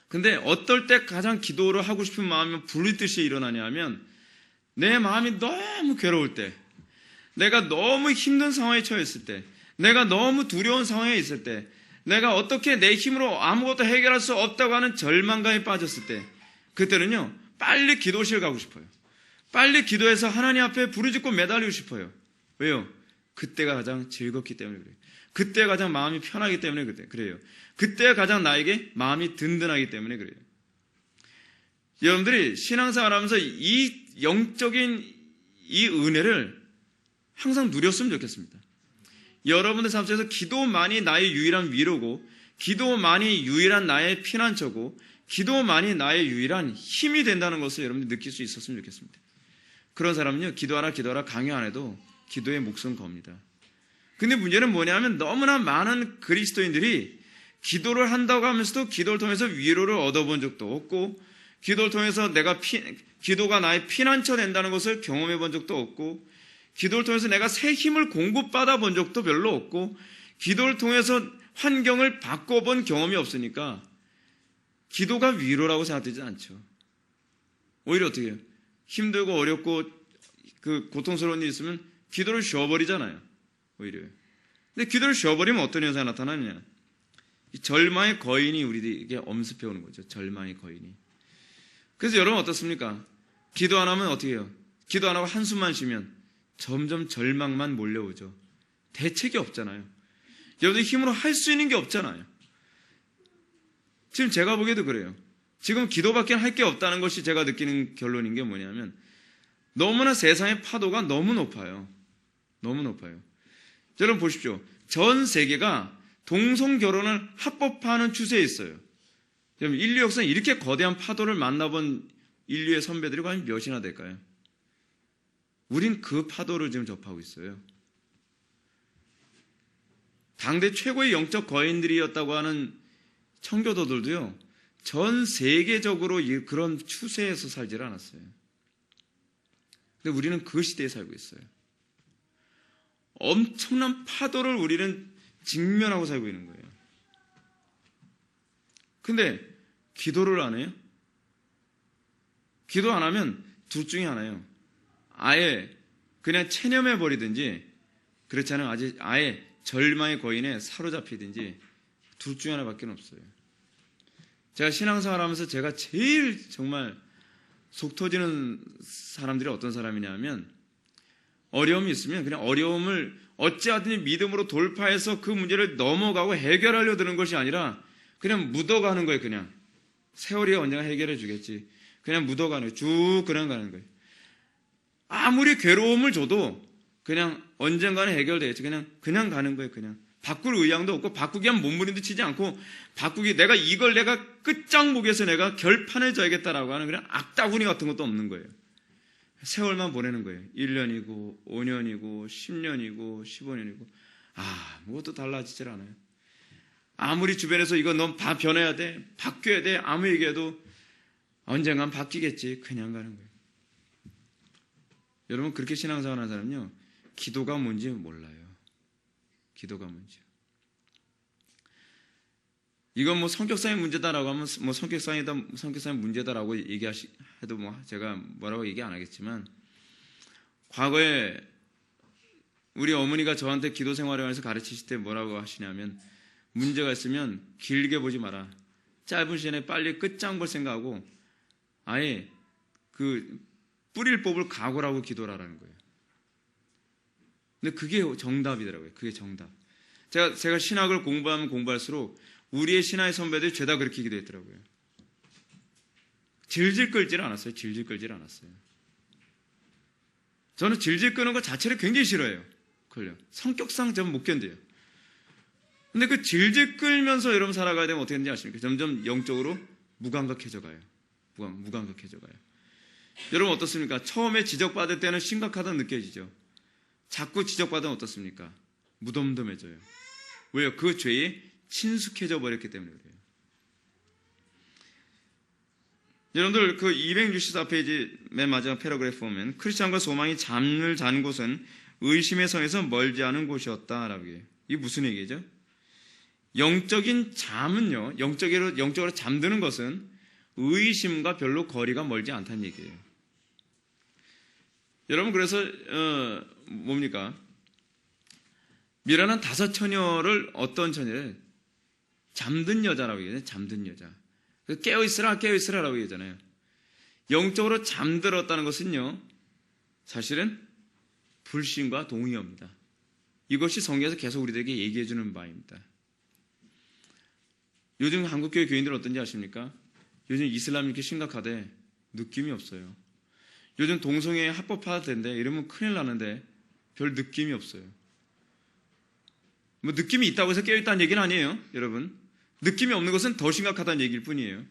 Speaker 1: 근데 어떨 때 가장 기도를 하고 싶은 마음이 불듯이 일어나냐면 내 마음이 너무 괴로울 때, 내가 너무 힘든 상황에 처했을 때, 내가 너무 두려운 상황에 있을 때, 내가 어떻게 내 힘으로 아무것도 해결할 수 없다고 하는 절망감에 빠졌을 때, 그때는요 빨리 기도실 가고 싶어요. 빨리 기도해서 하나님 앞에 부르짖고 매달리고 싶어요. 왜요? 그때가 가장 즐겁기 때문에 그래요. 그때가 가장 마음이 편하기 때문에 그래요. 그때가 가장 나에게 마음이 든든하기 때문에 그래요. 여러분들이 신앙생활 하면서 이 영적인 이 은혜를 항상 누렸으면 좋겠습니다. 여러분들 삶 속에서 기도만이 나의 유일한 위로고, 기도만이 유일한 나의 피난처고, 기도만이 나의 유일한 힘이 된다는 것을 여러분들이 느낄 수 있었으면 좋겠습니다. 그런 사람은요, 기도하라 강요 안 해도 기도에 목숨 겁니다. 근데 문제는 뭐냐면 너무나 많은 그리스도인들이 기도를 한다고 하면서도 기도를 통해서 위로를 얻어본 적도 없고, 기도를 통해서 기도가 나의 피난처 된다는 것을 경험해 본 적도 없고, 기도를 통해서 내가 새 힘을 공급받아 본 적도 별로 없고, 기도를 통해서 환경을 바꿔본 경험이 없으니까 기도가 위로라고 생각되지 않죠. 오히려 어떻게 해요? 힘들고 어렵고 그 고통스러운 일이 있으면 기도를 쉬어버리잖아요. 오히려. 근데 기도를 쉬어버리면 어떤 현상이 나타나느냐? 이 절망의 거인이 우리에게 엄습해 오는 거죠. 절망의 거인이. 그래서 여러분 어떻습니까? 기도 안 하면 어떻게 해요? 기도 안 하고 한숨만 쉬면 점점 절망만 몰려오죠. 대책이 없잖아요. 여러분들 힘으로 할 수 있는 게 없잖아요. 지금 제가 보기에도 그래요. 지금 기도밖에 할 게 없다는 것이 제가 느끼는 결론인 게 뭐냐면 너무나 세상의 파도가 너무 높아요. 너무 높아요. 여러분 보십시오. 전 세계가 동성결혼을 합법화하는 추세에 있어요. 여러분 인류 역사에 이렇게 거대한 파도를 만나본 인류의 선배들이 과연 몇이나 될까요? 우린 그 파도를 지금 접하고 있어요. 당대 최고의 영적 거인들이었다고 하는 청교도들도요, 전 세계적으로 그런 추세에서 살질 않았어요. 근데 우리는 그 시대에 살고 있어요. 엄청난 파도를 우리는 직면하고 살고 있는 거예요. 근데 기도를 안 해요? 기도 안 하면 둘 중에 하나예요. 아예 그냥 체념해 버리든지, 그렇지 않으면 아예 절망의 거인에 사로잡히든지 둘 중에 하나밖에 없어요. 제가 신앙생활 하면서 제가 제일 정말 속 터지는 사람들이 어떤 사람이냐면, 어려움이 있으면 그냥 어려움을 어찌하든지 믿음으로 돌파해서 그 문제를 넘어가고 해결하려 드는 것이 아니라 그냥 묻어가는 거예요. 그냥 세월이 언젠가 해결해 주겠지. 그냥 묻어가는 거예요. 쭉 그냥 가는 거예요. 아무리 괴로움을 줘도 그냥 언젠가는 해결되겠지. 그냥 가는 거예요. 그냥 바꿀 의향도 없고, 바꾸기 하면 몸부림도 치지 않고, 내가 이걸 내가 끝장목에서 내가 결판을 져야겠다라고 하는 그냥 악다구니 같은 것도 없는 거예요. 세월만 보내는 거예요. 1년이고 5년이고 10년이고 15년이고 아무것도 달라지질 않아요. 아무리 주변에서 이거 넌 변해야 돼, 바뀌어야 돼 아무 얘기해도 언젠간 바뀌겠지. 그냥 가는 거예요. 여러분 그렇게 신앙생활 하는 사람은요, 기도가 뭔지 몰라요. 기도가 뭔지요. 이건 뭐 성격상의 문제다라고 하면 뭐 성격상의 문제다라고 얘기해도 뭐 제가 뭐라고 얘기 안 하겠지만, 과거에 우리 어머니가 저한테 기도 생활에 관해서 가르치실 때 뭐라고 하시냐면, 문제가 있으면 길게 보지 마라. 짧은 시간에 빨리 끝장 볼 생각하고 아예 그 뿌릴 뽑을 각오라고 기도하라는 거예요. 근데 그게 정답이더라고요. 그게 정답. 제가 신학을 공부하면 공부할수록 우리의 신화의 선배들이 죄다 그렇게 기도했더라고요. 질질 끌질 않았어요. 질질 끌질 않았어요. 저는 질질 끄는 것 자체를 굉장히 싫어해요. 그걸요. 성격상 좀 못 견뎌요. 근데 그 질질 끌면서 여러분 살아가야 되면 어떻게 되는지 아십니까? 점점 영적으로 무감각해져 가요. 무감각해져 가요. 여러분 어떻습니까? 처음에 지적받을 때는 심각하다고 느껴지죠. 자꾸 지적받으면 어떻습니까? 무덤덤해져요. 왜요? 그 죄에 친숙해져 버렸기 때문에 그래요. 여러분들 그 264페이지 맨 마지막 패러그래프 보면, 크리스찬과 소망이 잠을 잔 곳은 의심의 성에서 멀지 않은 곳이었다라고 해요. 이게 무슨 얘기죠? 영적인 잠은요, 영적으로 잠드는 것은 의심과 별로 거리가 멀지 않다는 얘기예요. 여러분 그래서 뭡니까? 미라는 5 처녀를 어떤 처녀를 잠든 여자라고 얘기해요. 잠든 여자. 깨어있으라라고 얘기하잖아요. 영적으로 잠들었다는 것은요, 사실은 불신과 동의어입니다. 이것이 성경에서 계속 우리들에게 얘기해 주는 바입니다. 요즘 한국교회 교인들 어떤지 아십니까? 요즘 이슬람이 이렇게 심각하대 느낌이 없어요. 요즘 동성애 합법화된대 이러면 큰일 나는데 별 느낌이 없어요. 뭐 느낌이 있다고 해서 깨어있다는 얘기는 아니에요. 여러분, 느낌이 없는 것은 더 심각하다는 얘기일 뿐이에요.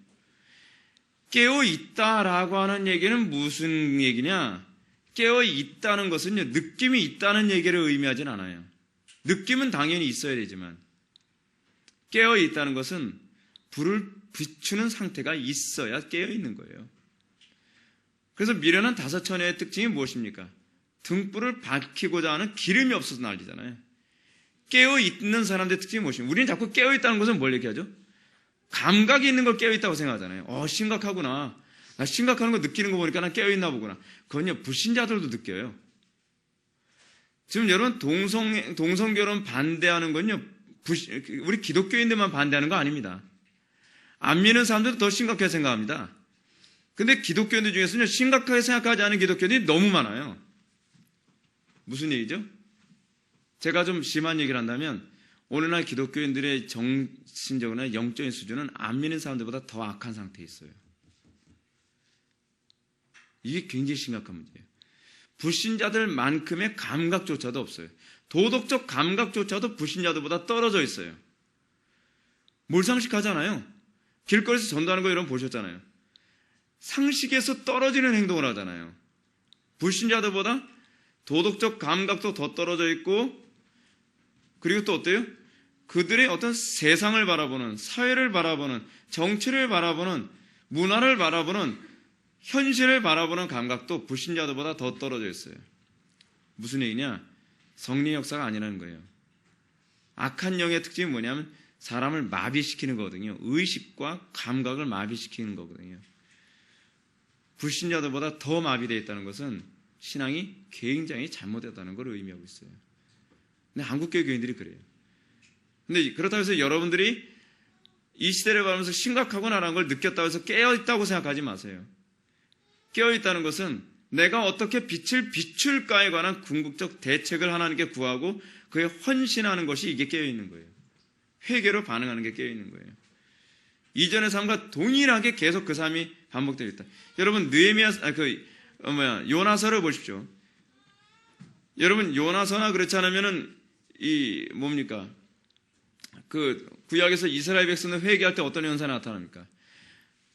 Speaker 1: 깨어있다라고 하는 얘기는 무슨 얘기냐? 깨어있다는 것은요, 느낌이 있다는 얘기를 의미하진 않아요. 느낌은 당연히 있어야 되지만, 깨어있다는 것은 불을 비추는 상태가 있어야 깨어있는 거예요. 그래서 미련한 5 처녀의 특징이 무엇입니까? 등불을 밝히고자 하는 기름이 없어서 난리잖아요. 깨어있는 사람들의 특징이 무엇입니까? 우리는 자꾸 깨어있다는 것은 뭘 얘기하죠? 감각이 있는 걸 깨어있다고 생각하잖아요. 심각하구나. 나 심각한 거 느끼는 거 보니까 난 깨어있나 보구나. 그건요, 불신자들도 느껴요. 지금 여러분, 동성결혼 반대하는 건요, 우리 기독교인들만 반대하는 거 아닙니다. 안 믿는 사람들도 더 심각하게 생각합니다. 근데 기독교인들 중에서는 심각하게 생각하지 않은 기독교인들이 너무 많아요. 무슨 얘기죠? 제가 좀 심한 얘기를 한다면 오늘날 기독교인들의 정신적으로나 영적인 수준은 안 믿는 사람들보다 더 악한 상태에 있어요. 이게 굉장히 심각한 문제예요. 불신자들만큼의 감각조차도 없어요. 도덕적 감각조차도 불신자들보다 떨어져 있어요. 몰상식하잖아요. 길거리에서 전도하는 거 여러분 보셨잖아요. 상식에서 떨어지는 행동을 하잖아요. 불신자들보다 도덕적 감각도 더 떨어져 있고, 그리고 또 어때요? 그들의 어떤 세상을 바라보는, 사회를 바라보는, 정치를 바라보는, 문화를 바라보는, 현실을 바라보는 감각도 불신자들보다 더 떨어져 있어요. 무슨 얘기냐? 성령의 역사가 아니라는 거예요. 악한 영의 특징이 뭐냐면 사람을 마비시키는 거거든요. 의식과 감각을 마비시키는 거거든요. 불신자들보다 더 마비되어 있다는 것은 신앙이 굉장히 잘못됐다는 걸 의미하고 있어요. 근데 한국교회 교인들이 그래요. 근데 그렇다고 해서 여러분들이 이 시대를 바라면서 심각하구나라는 걸 느꼈다고 해서 깨어있다고 생각하지 마세요. 깨어있다는 것은 내가 어떻게 빛을 비출까에 관한 궁극적 대책을 하나님께 구하고 그에 헌신하는 것이 이게 깨어있는 거예요. 회개로 반응하는 게 깨어있는 거예요. 이전의 삶과 동일하게 계속 그 삶이 반복되고 있다. 여러분 요나서를 보십시오. 여러분 요나서나 그렇지 않으면은 그 구약에서 이스라엘 백성들 회개할 때 어떤 현상이 나타납니까?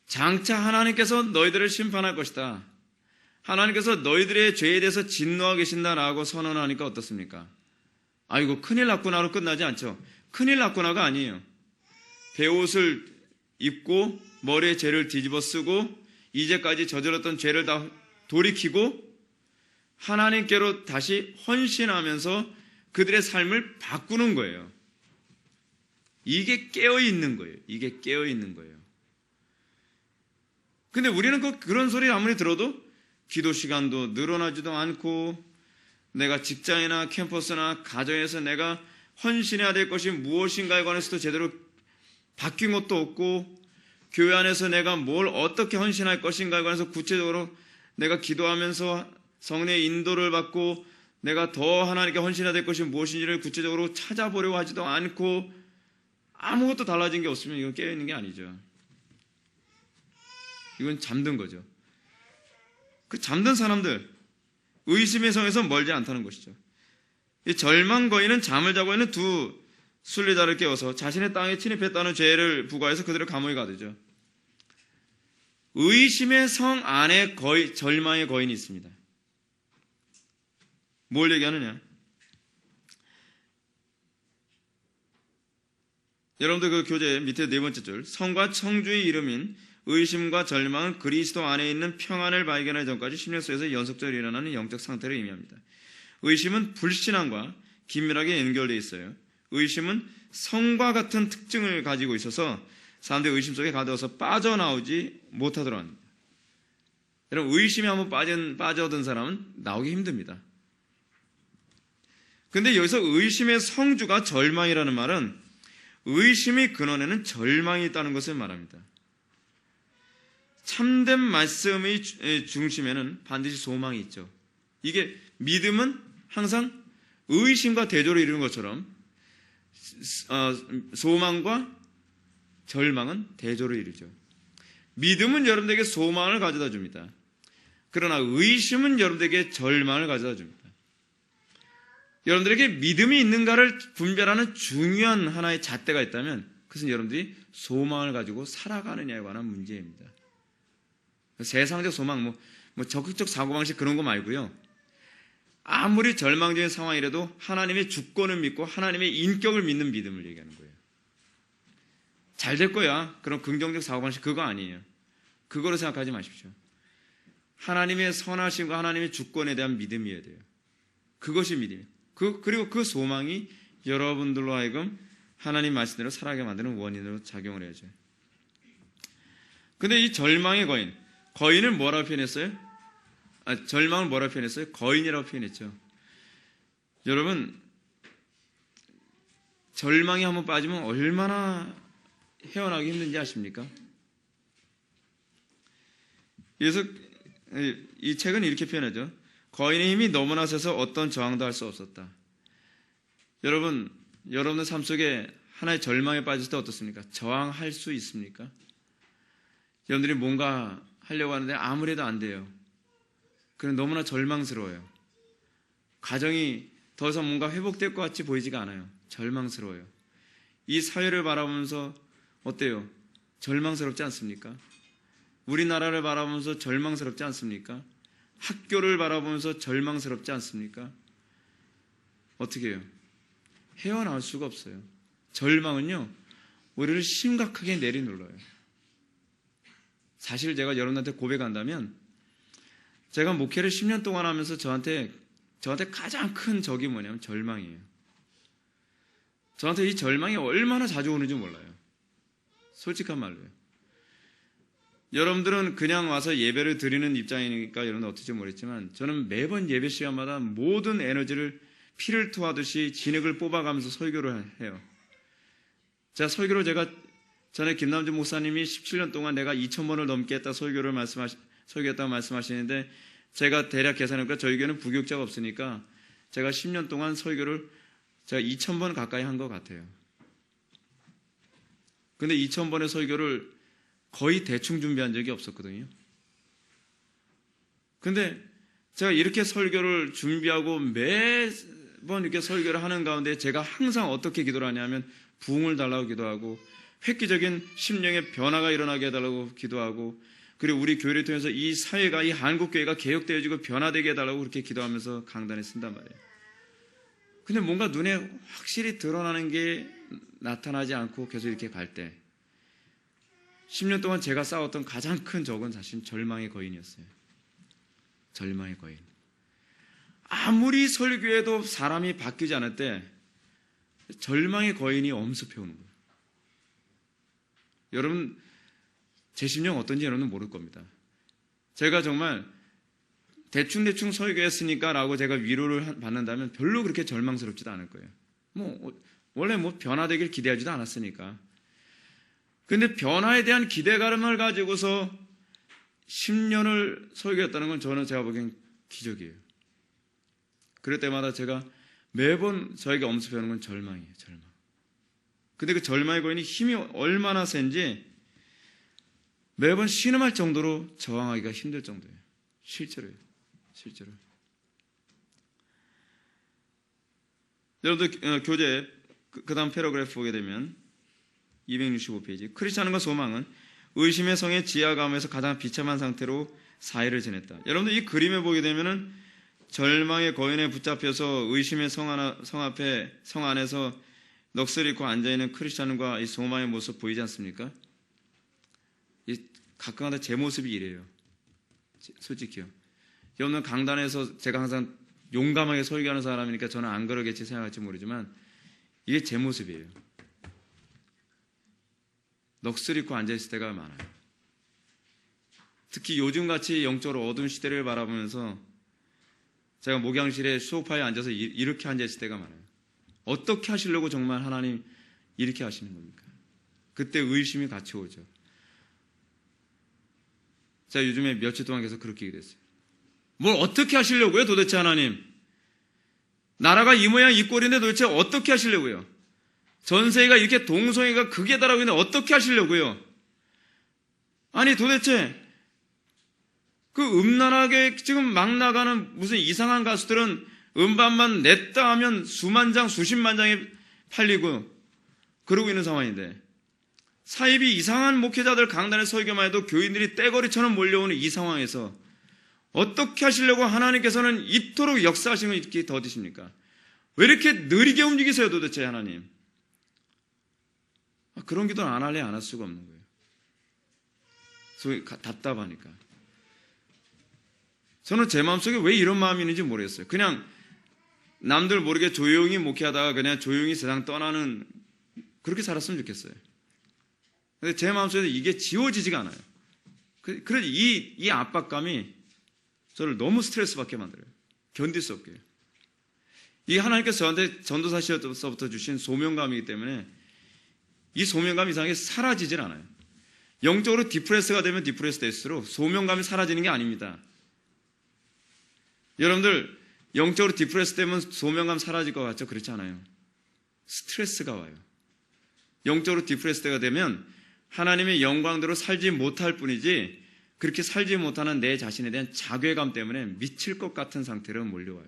Speaker 1: 장차 하나님께서 너희들을 심판할 것이다. 하나님께서 너희들의 죄에 대해서 진노하고 계신다라고 선언하니까 어떻습니까? 아이고 큰일 났구나로 끝나지 않죠. 큰일 났구나가 아니에요. 베옷을 입고 머리에 죄를 뒤집어 쓰고 이제까지 저질렀던 죄를 다 돌이키고 하나님께로 다시 헌신하면서 그들의 삶을 바꾸는 거예요. 이게 깨어있는 거예요. 이게 깨어있는 거예요. 근데 우리는 그런 소리를 아무리 들어도 기도 시간도 늘어나지도 않고 내가 직장이나 캠퍼스나 가정에서 내가 헌신해야 될 것이 무엇인가에 관해서도 제대로 바뀐 것도 없고 교회 안에서 내가 뭘 어떻게 헌신할 것인가에 관해서 구체적으로 내가 기도하면서 성령의 인도를 받고 내가 더 하나님께 헌신해야 될 것이 무엇인지를 구체적으로 찾아보려고 하지도 않고 아무것도 달라진 게 없으면 이건 깨어있는 게 아니죠. 이건 잠든 거죠. 그 잠든 사람들, 의심의 성에서 멀지 않다는 것이죠. 이 절망 거인은 잠을 자고 있는 두 순례자를 깨워서 자신의 땅에 침입했다는 죄를 부과해서 그들을 감옥에 가두죠. 의심의 성 안에 절망의 거인이 있습니다. 뭘 얘기하느냐? 여러분들 그 교재 밑에 네 번째 줄, 성과 청주의 이름인 의심과 절망은 그리스도 안에 있는 평안을 발견하기 전까지 심령 속에서 연속적으로 일어나는 영적 상태를 의미합니다. 의심은 불신앙과 긴밀하게 연결되어 있어요. 의심은 성과 같은 특징을 가지고 있어서 사람들이 의심 속에 가두어서 빠져나오지 못하도록 합니다. 여러분 의심에 한번 빠져든 사람은 나오기 힘듭니다. 근데 여기서 의심의 성주가 절망이라는 말은 의심의 근원에는 절망이 있다는 것을 말합니다. 참된 말씀의 중심에는 반드시 소망이 있죠. 이게 믿음은 항상 의심과 대조를 이루는 것처럼 소망과 절망은 대조를 이루죠. 믿음은 여러분들에게 소망을 가져다 줍니다. 그러나 의심은 여러분들에게 절망을 가져다 줍니다. 여러분들에게 믿음이 있는가를 분별하는 중요한 하나의 잣대가 있다면 그것은 여러분들이 소망을 가지고 살아가느냐에 관한 문제입니다. 세상적 소망, 적극적 사고방식 그런 거 말고요. 아무리 절망적인 상황이라도 하나님의 주권을 믿고 하나님의 인격을 믿는 믿음을 얘기하는 거예요. 잘 될 거야. 그런 긍정적 사고방식 그거 아니에요. 그거로 생각하지 마십시오. 하나님의 선하심과 하나님의 주권에 대한 믿음이어야 돼요. 그것이 믿음이에요. 그리고 그 소망이 여러분들로 하여금 하나님 말씀대로 살아가게 만드는 원인으로 작용을 해야죠. 근데 이 절망의 거인을 뭐라고 표현했어요? 절망을 뭐라고 표현했어요? 거인이라고 표현했죠. 여러분, 절망에 한번 빠지면 얼마나 헤어나기 힘든지 아십니까? 그래서 이 책은 이렇게 표현하죠. 거인의 힘이 너무나 세서 어떤 저항도 할 수 없었다. 여러분의 삶 속에 하나의 절망에 빠질 때 어떻습니까? 저항할 수 있습니까? 여러분들이 뭔가 하려고 하는데 아무래도 안 돼요. 그럼 너무나 절망스러워요. 가정이 더 이상 뭔가 회복될 것 같이 보이지가 않아요. 절망스러워요. 이 사회를 바라보면서 어때요? 절망스럽지 않습니까? 우리나라를 바라보면서 절망스럽지 않습니까? 학교를 바라보면서 절망스럽지 않습니까? 어떻게 해요? 헤어나올 수가 없어요. 절망은요, 우리를 심각하게 내리눌러요. 사실 제가 여러분한테 고백한다면, 제가 목회를 10년 동안 하면서 저한테 가장 큰 적이 뭐냐면 절망이에요. 저한테 이 절망이 얼마나 자주 오는지 몰라요. 솔직한 말로요. 여러분들은 그냥 와서 예배를 드리는 입장이니까 여러분은 어떨지 모르겠지만, 저는 매번 예배 시간마다 모든 에너지를 피를 토하듯이 진액을 뽑아가면서 설교를 해요. 제가 전에 김남준 목사님이 17년 동안 내가 2,000번을 넘게 했다 설교했다고 말씀하시는데, 제가 대략 계산해보니까 저희 교회는 부교육자가 없으니까 제가 10년 동안 설교를 제가 2,000번 가까이 한 것 같아요. 근데 2,000번의 설교를 거의 대충 준비한 적이 없었거든요. 근데 제가 이렇게 설교를 준비하고 매번 이렇게 설교를 하는 가운데 제가 항상 어떻게 기도를 하냐면 부흥을 달라고 기도하고 획기적인 심령의 변화가 일어나게 해달라고 기도하고, 그리고 우리 교회를 통해서 이 사회가, 이 한국교회가 개혁되어지고 변화되게 해달라고 그렇게 기도하면서 강단에 쓴단 말이에요. 근데 뭔가 눈에 확실히 드러나는 게 나타나지 않고 계속 이렇게 갈 때, 10년 동안 제가 싸웠던 가장 큰 적은 사실 절망의 거인이었어요. 절망의 거인. 아무리 설교해도 사람이 바뀌지 않을 때 절망의 거인이 엄습해 오는 거예요. 여러분, 제 심령 어떤지 여러분은 모를 겁니다. 제가 정말 대충 설교했으니까 라고 제가 위로를 받는다면 별로 그렇게 절망스럽지도 않을 거예요. 원래 변화되길 기대하지도 않았으니까. 근데 변화에 대한 기대감을 가지고서 10년을 설교했다는 건 제가 보기엔 기적이에요. 그럴 때마다 제가 매번 저에게 엄습해오는 건 절망이에요. 절망. 근데 그 절망의 거인이 힘이 얼마나 센지 매번 신음할 정도로 저항하기가 힘들 정도예요. 실제로요. 여러분들 교재 그 다음 패러그래프 보게 되면 265페이지. 크리스찬과 소망은 의심의 성의 지하감에서 가장 비참한 상태로 사회를 지냈다. 여러분들 이 그림에 보게 되면은 절망의 거인에 붙잡혀서 의심의 성 안에서 넋을 잃고 앉아있는 크리스찬과 이 소망의 모습 보이지 않습니까? 가끔가다 제 모습이 이래요. 솔직히요. 여러분 강단에서 제가 항상 용감하게 설교하는 사람이니까 저는 안 그러겠지 생각할지 모르지만 이게 제 모습이에요. 넋을 잃고 앉아있을 때가 많아요. 특히 요즘같이 영적으로 어두운 시대를 바라보면서 제가 목양실에 소파에 앉아서 이렇게 앉아있을 때가 많아요. 어떻게 하시려고 정말 하나님 이렇게 하시는 겁니까? 그때 의심이 같이 오죠. 제가 요즘에 며칠 동안 계속 그렇게 얘기했어요. 뭘 어떻게 하시려고요 도대체 하나님? 나라가 이 모양 이 꼴인데 도대체 어떻게 하시려고요? 전세가 이렇게 동성애가 극에 달하고 있는데 어떻게 하시려고요? 아니 도대체 그 음란하게 지금 막 나가는 무슨 이상한 가수들은 음반만 냈다 하면 수만 장 수십만 장이 팔리고 그러고 있는 상황인데, 사입이 이상한 목회자들 강단에 설교만 해도 교인들이 떼거리처럼 몰려오는 이 상황에서 어떻게 하시려고 하나님께서는 이토록 역사하시는 걸 이렇게 더디십니까? 왜 이렇게 느리게 움직이세요 도대체 하나님? 그런 기도는 안 할래 안 할 수가 없는 거예요. 소위 답답하니까. 저는 제 마음속에 왜 이런 마음이 있는지 모르겠어요. 그냥 남들 모르게 조용히 목회하다가 그냥 조용히 세상 떠나는 그렇게 살았으면 좋겠어요. 근데 제 마음속에 이게 지워지지가 않아요. 그래서 이 압박감이 저를 너무 스트레스 받게 만들어요. 견딜 수 없게. 이 하나님께서 저한테 전도사 시절서부터 주신 소명감이기 때문에 이 소명감이 이상하게 사라지질 않아요. 영적으로 디프레스가 되면 디프레스 될수록 소명감이 사라지는 게 아닙니다. 여러분들 영적으로 디프레스 되면 소명감 사라질 것 같죠? 그렇지 않아요. 스트레스가 와요. 영적으로 디프레스가 되면 하나님의 영광대로 살지 못할 뿐이지 그렇게 살지 못하는 내 자신에 대한 자괴감 때문에 미칠 것 같은 상태로 몰려와요.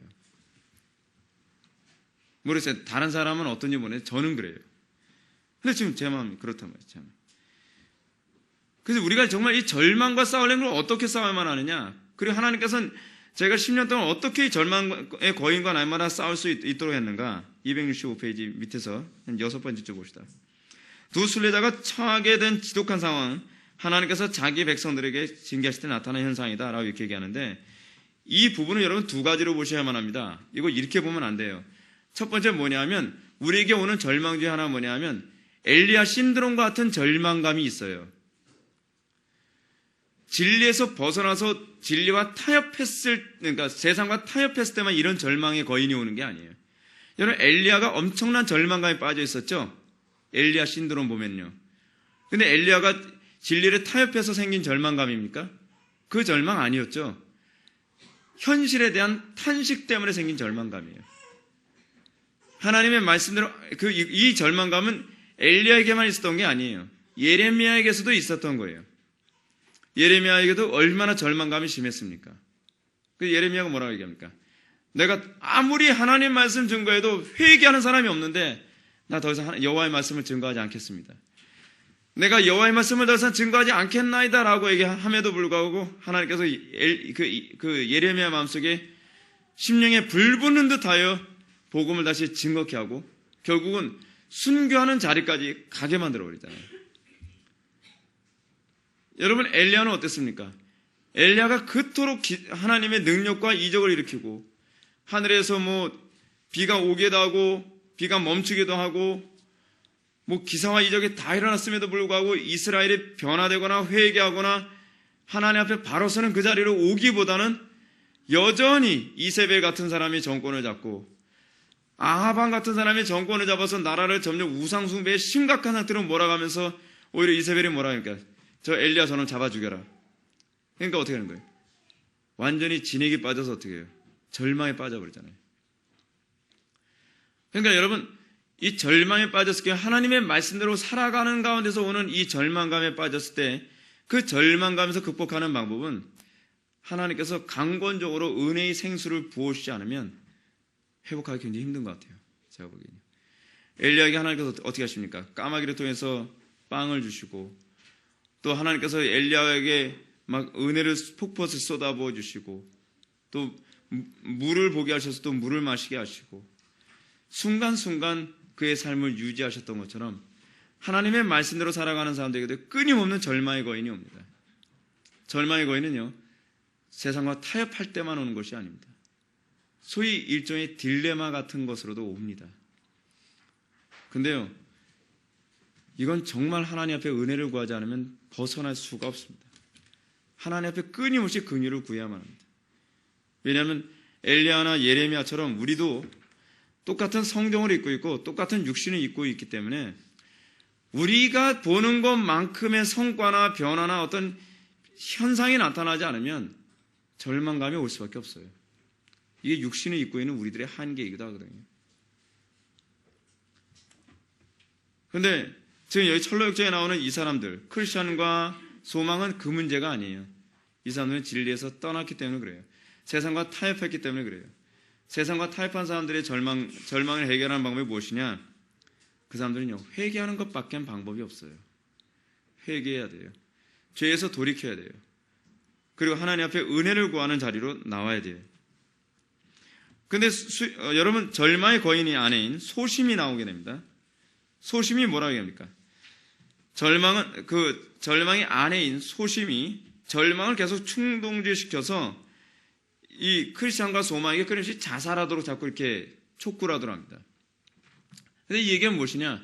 Speaker 1: 모르겠어요. 다른 사람은 어떤지 모르겠는데 저는 그래요. 근데 지금 제 마음이 그렇단 말이죠. 그래서 우리가 정말 이 절망과 싸우려면 어떻게 싸워야만 하느냐. 그리고 하나님께서는 제가 10년 동안 어떻게 이 절망의 거인과 날마다 싸울 수 있도록 했는가. 265페이지 밑에서 한 6번째 쪽 봅시다. 두 순례자가 처하게 된 지독한 상황, 하나님께서 자기 백성들에게 징계하실 때 나타나는 현상이다 라고 이렇게 얘기하는데, 이 부분은 여러분 두 가지로 보셔야만 합니다. 이거 이렇게 보면 안 돼요. 첫 번째 뭐냐면 우리에게 오는 절망 중에 하나 뭐냐면 엘리야 신드롬과 같은 절망감이 있어요. 진리에서 벗어나서 진리와 그러니까 세상과 타협했을 때만 이런 절망의 거인이 오는 게 아니에요. 여러분 엘리야가 엄청난 절망감에 빠져 있었죠. 엘리야 신드롬 보면요. 근데 엘리야가 진리를 타협해서 생긴 절망감입니까? 그 절망 아니었죠. 현실에 대한 탄식 때문에 생긴 절망감이에요. 하나님의 말씀대로 이 절망감은 엘리야에게만 있었던 게 아니에요. 예레미야에게서도 있었던 거예요. 예레미야에게도 얼마나 절망감이 심했습니까? 그 예레미야가 뭐라고 얘기합니까? 내가 아무리 하나님 말씀 증거해도 회개하는 사람이 없는데 나 더 이상 여호와의 말씀을 증거하지 않겠습니다. 내가 여호와의 말씀을 더 이상 증거하지 않겠나이다 라고 얘기함에도 불구하고 하나님께서 그 예레미야 마음속에 심령에 불 붙는 듯하여 복음을 다시 증거케 하고 결국은 순교하는 자리까지 가게 만들어버리잖아요. 여러분 엘리야는 어땠습니까? 엘리야가 그토록 하나님의 능력과 이적을 일으키고 하늘에서 비가 오기도 하고 비가 멈추기도 하고 기사와 이적이 다 일어났음에도 불구하고 이스라엘이 변화되거나 회개하거나 하나님 앞에 바로 서는 그 자리로 오기보다는 여전히 이세벨 같은 사람이 정권을 잡고 아하방 같은 사람이 정권을 잡아서 나라를 점점 우상숭배의 심각한 상태로 몰아가면서 오히려 이세벨이 뭐라 하니까 저 엘리야 저놈 잡아 죽여라. 그러니까 어떻게 하는 거예요? 완전히 진액이 빠져서 어떻게 해요? 절망에 빠져버리잖아요. 그러니까 여러분 이 절망에 빠졌을 때 하나님의 말씀대로 살아가는 가운데서 오는 이 절망감에 빠졌을 때 그 절망감에서 극복하는 방법은 하나님께서 강권적으로 은혜의 생수를 부어주지 않으면 회복하기 굉장히 힘든 것 같아요. 제가 보기에는. 엘리야에게 하나님께서 어떻게 하십니까? 까마귀를 통해서 빵을 주시고 또 하나님께서 엘리야에게 막 은혜를 폭포수 쏟아부어 주시고 또 물을 보게 하셔서 또 물을 마시게 하시고 순간순간 그의 삶을 유지하셨던 것처럼 하나님의 말씀대로 살아가는 사람들에게도 끊임없는 절망의 거인이 옵니다. 절망의 거인은요 세상과 타협할 때만 오는 것이 아닙니다. 소위 일종의 딜레마 같은 것으로도 옵니다. 근데요 이건 정말 하나님 앞에 은혜를 구하지 않으면 벗어날 수가 없습니다. 하나님 앞에 끊임없이 긍휼을 구해야만 합니다. 왜냐하면 엘리야나 예레미야처럼 우리도 똑같은 성경을 입고 있고 똑같은 육신을 입고 있기 때문에 우리가 보는 것만큼의 성과나 변화나 어떤 현상이 나타나지 않으면 절망감이 올 수밖에 없어요. 이게 육신을 입고 있는 우리들의 한계이기도 하거든요. 그런데 지금 여기 철로역정에 나오는 이 사람들, 크리스천과 소망은 그 문제가 아니에요. 이 사람들은 진리에서 떠났기 때문에 그래요. 세상과 타협했기 때문에 그래요. 세상과 타협한 사람들의 절망을 해결하는 방법이 무엇이냐? 그 사람들은요, 회개하는 것밖에 방법이 없어요. 회개해야 돼요. 죄에서 돌이켜야 돼요. 그리고 하나님 앞에 은혜를 구하는 자리로 나와야 돼요. 근데 여러분, 절망의 거인이 아내인 소심이 나오게 됩니다. 소심이 뭐라고 얘기합니까? 절망의 아내인 소심이 절망을 계속 충동질시켜서 이 크리스천과 소망에게 끊임없이 자살하도록 자꾸 이렇게 촉구를 하도록 합니다. 근데 이 얘기는 무엇이냐?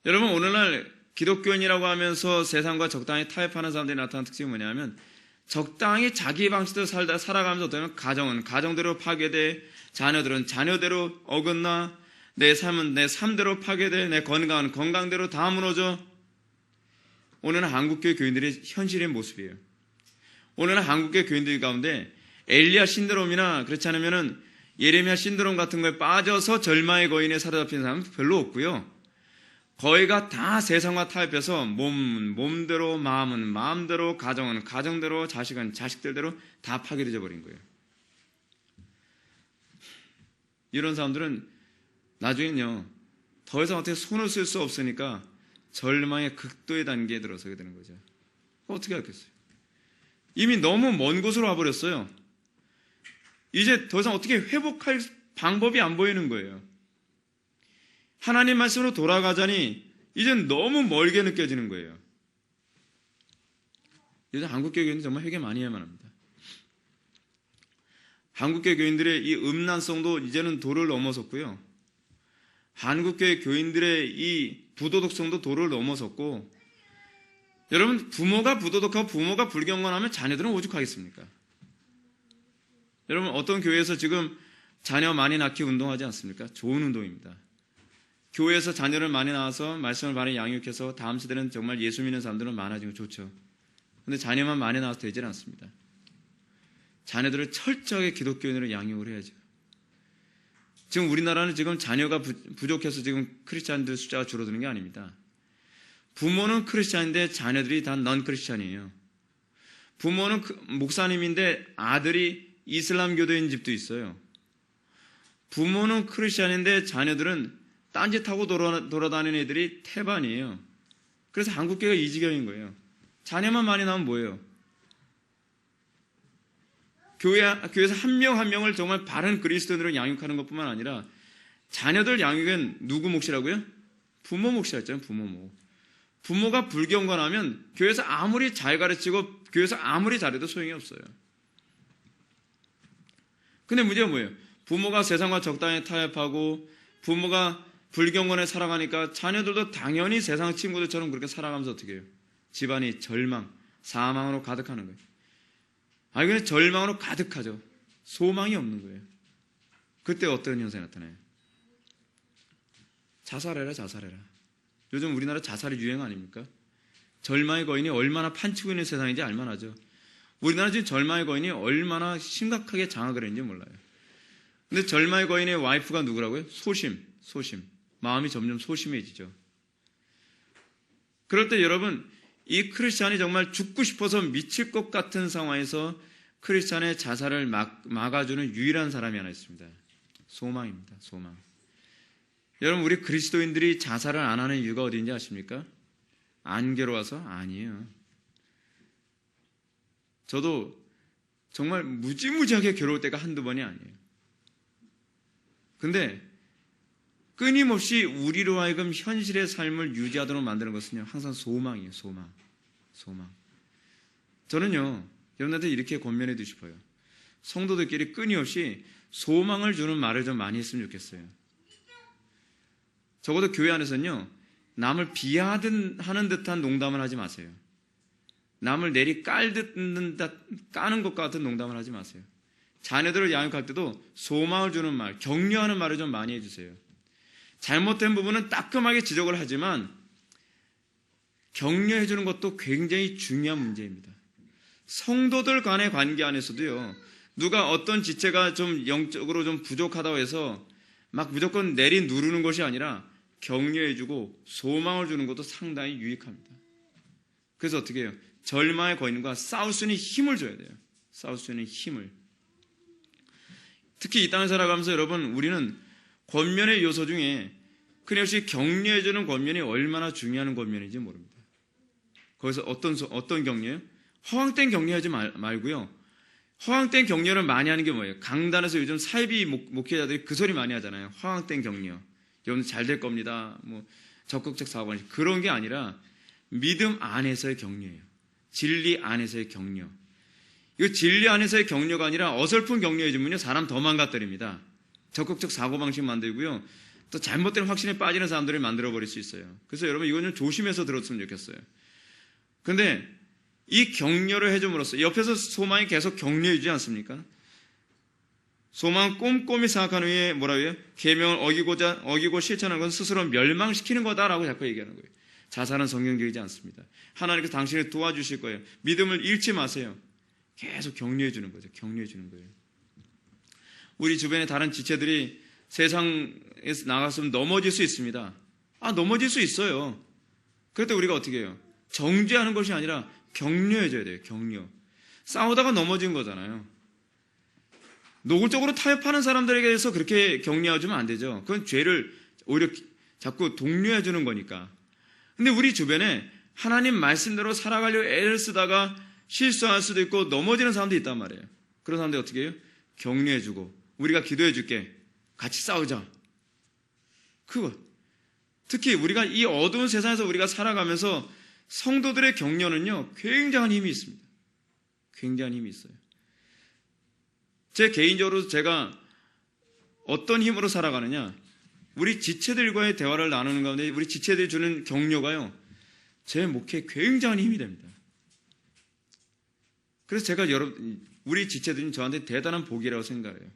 Speaker 1: 여러분, 오늘날 기독교인이라고 하면서 세상과 적당히 타협하는 사람들이 나타나는 특징이 뭐냐면 적당히 자기 방식대로 살아가면서 어떻게 보면 가정은 가정대로 파괴돼, 자녀들은 자녀대로 어긋나, 내 삶은 내 삶대로 파괴돼, 내 건강은 건강대로 다 무너져. 오늘은 한국교회 교인들의 현실의 모습이에요. 오늘은 한국교회 교인들 가운데 엘리야 신드롬이나 그렇지 않으면은 예레미야 신드롬 같은 거에 빠져서 절망의 거인에 사로잡힌 사람은 별로 없고요. 거의가 다 세상과 타협해서 몸은 몸대로, 마음은 마음대로, 가정은 가정대로, 자식은 자식들대로 다 파괴되어 버린 거예요. 이런 사람들은 나중에는요, 더 이상 어떻게 손을 쓸 수 없으니까 절망의 극도의 단계에 들어서게 되는 거죠. 어떻게 하겠어요? 이미 너무 먼 곳으로 와버렸어요. 이제 더 이상 어떻게 회복할 방법이 안 보이는 거예요. 하나님 말씀으로 돌아가자니 이젠 너무 멀게 느껴지는 거예요. 요즘 한국교회 교인들 정말 회개 많이 해야만 합니다. 한국교회 교인들의 이 음란성도 이제는 도를 넘어섰고요. 한국교회 교인들의 이 부도덕성도 도를 넘어섰고, 여러분, 부모가 부도덕하고 부모가 불경건하면 자녀들은 오죽하겠습니까? 여러분, 어떤 교회에서 지금 자녀 많이 낳기 운동하지 않습니까? 좋은 운동입니다. 교회에서 자녀를 많이 낳아서 말씀을 많이 양육해서 다음 세대는 정말 예수 믿는 사람들은 많아지고 좋죠. 그런데 자녀만 많이 낳아서 되질 않습니다. 자녀들을 철저하게 기독교인으로 양육을 해야죠. 지금 우리나라는 지금 자녀가 부족해서 지금 크리스찬들 숫자가 줄어드는 게 아닙니다. 부모는 크리스찬인데 자녀들이 다 넌 크리스찬이에요. 부모는 목사님인데 아들이 이슬람교도인 집도 있어요. 부모는 크리스찬인데 자녀들은 딴짓하고 돌아다니는 애들이 태반이에요. 그래서 한국교회가 이 지경인 거예요. 자녀만 많이 나오면 뭐예요? 교회에서 한 명 한 명을 정말 바른 그리스도인으로 양육하는 것뿐만 아니라 자녀들 양육은 누구 몫이라고요? 부모 몫이었잖아요. 부모 몫. 부모가 불경건하면 교회에서 아무리 잘 가르치고 교회에서 아무리 잘해도 소용이 없어요. 근데 문제가 뭐예요? 부모가 세상과 적당히 타협하고 부모가 불경건에 살아가니까 자녀들도 당연히 세상 친구들처럼 그렇게 살아가면서 어떻게 해요? 집안이 절망, 사망으로 가득하는 거예요. 근데 절망으로 가득하죠. 소망이 없는 거예요. 그때 어떤 현상이 나타나요? 자살해라, 자살해라. 요즘 우리나라 자살이 유행 아닙니까? 절망의 거인이 얼마나 판치고 있는 세상인지 알만하죠. 우리나라 지금 절망의 거인이 얼마나 심각하게 장악을 했는지 몰라요. 근데 절망의 거인의 와이프가 누구라고요? 소심. 마음이 점점 소심해지죠. 그럴 때 여러분, 이 크리스찬이 정말 죽고 싶어서 미칠 것 같은 상황에서 크리스찬의 자살을 막아주는 유일한 사람이 하나 있습니다. 소망입니다. 소망. 여러분, 우리 그리스도인들이 자살을 안 하는 이유가 어디인지 아십니까? 안 괴로워서? 아니에요. 저도 정말 무지무지하게 괴로울 때가 한두 번이 아니에요. 근데 끊임없이 우리로 하여금 현실의 삶을 유지하도록 만드는 것은요, 항상 소망이에요. 소망. 저는요, 여러분한테 이렇게 권면해 주고 싶어요. 성도들끼리 끊임없이 소망을 주는 말을 좀 많이 했으면 좋겠어요. 적어도 교회 안에서는요, 남을 비하하는 듯한 농담을 하지 마세요. 남을 내리 까는 것 같은 농담을 하지 마세요. 자녀들을 양육할 때도 소망을 주는 말, 격려하는 말을 좀 많이 해주세요. 잘못된 부분은 따끔하게 지적을 하지만 격려해 주는 것도 굉장히 중요한 문제입니다. 성도들 간의 관계 안에서도요, 누가 어떤 지체가 좀 영적으로 좀 부족하다고 해서 막 무조건 내리 누르는 것이 아니라 격려해 주고 소망을 주는 것도 상당히 유익합니다. 그래서 어떻게 해요? 절망의 거인과 싸울 수 있는 힘을 줘야 돼요. 싸울 수 있는 힘을. 특히 이 땅에 살아가면서 여러분, 우리는 권면의 요소 중에 끊임없이 격려해주는 권면이 얼마나 중요한 권면인지 모릅니다. 거기서 어떤 격려예요? 허황된 격려하지 말고요. 허황된 격려를 많이 하는 게 뭐예요? 강단에서 요즘 사이비 목회자들이 그 소리 많이 하잖아요. 허황된 격려. 여러분 잘 될 겁니다. 뭐 적극적 사고방식. 그런 게 아니라 믿음 안에서의 격려예요. 진리 안에서의 격려. 이거 진리 안에서의 격려가 아니라 어설픈 격려해 주면요, 사람 더 망가뜨립니다. 적극적 사고방식 만들고요, 또 잘못된 확신에 빠지는 사람들을 만들어버릴 수 있어요. 그래서 여러분 이건 좀 조심해서 들었으면 좋겠어요. 근데 이 격려를 해줌으로써 옆에서 소망이 계속 격려해 주지 않습니까? 소망은 꼼꼼히 생각한 후에 뭐라고 해요? 계명을 어기고 실천하는 것은 스스로 멸망시키는 거다라고 자꾸 얘기하는 거예요. 자살은 성경적이지 않습니다. 하나님께서 당신을 도와주실 거예요. 믿음을 잃지 마세요. 계속 격려해 주는 거죠. 격려해 주는 거예요. 우리 주변의 다른 지체들이 세상에서 나갔으면 넘어질 수 있습니다. 넘어질 수 있어요. 그럴 때 우리가 어떻게 해요? 정죄하는 것이 아니라 격려해 줘야 돼요. 격려. 싸우다가 넘어진 거잖아요. 노골적으로 타협하는 사람들에게 대해서 그렇게 격려해주면 안 되죠. 그건 죄를 오히려 자꾸 독려해 주는 거니까. 근데 우리 주변에 하나님 말씀대로 살아가려고 애를 쓰다가 실수할 수도 있고 넘어지는 사람도 있단 말이에요. 그런 사람들 어떻게 해요? 격려해 주고 우리가 기도해 줄게. 같이 싸우자. 그거. 특히 우리가 이 어두운 세상에서 우리가 살아가면서 성도들의 격려는요, 굉장한 힘이 있습니다. 굉장한 힘이 있어요. 제 개인적으로 제가 어떤 힘으로 살아가느냐, 우리 지체들과의 대화를 나누는 가운데 우리 지체들이 주는 격려가요, 제 목회에 굉장한 힘이 됩니다. 그래서 제가 우리 지체들은 저한테 대단한 복이라고 생각해요.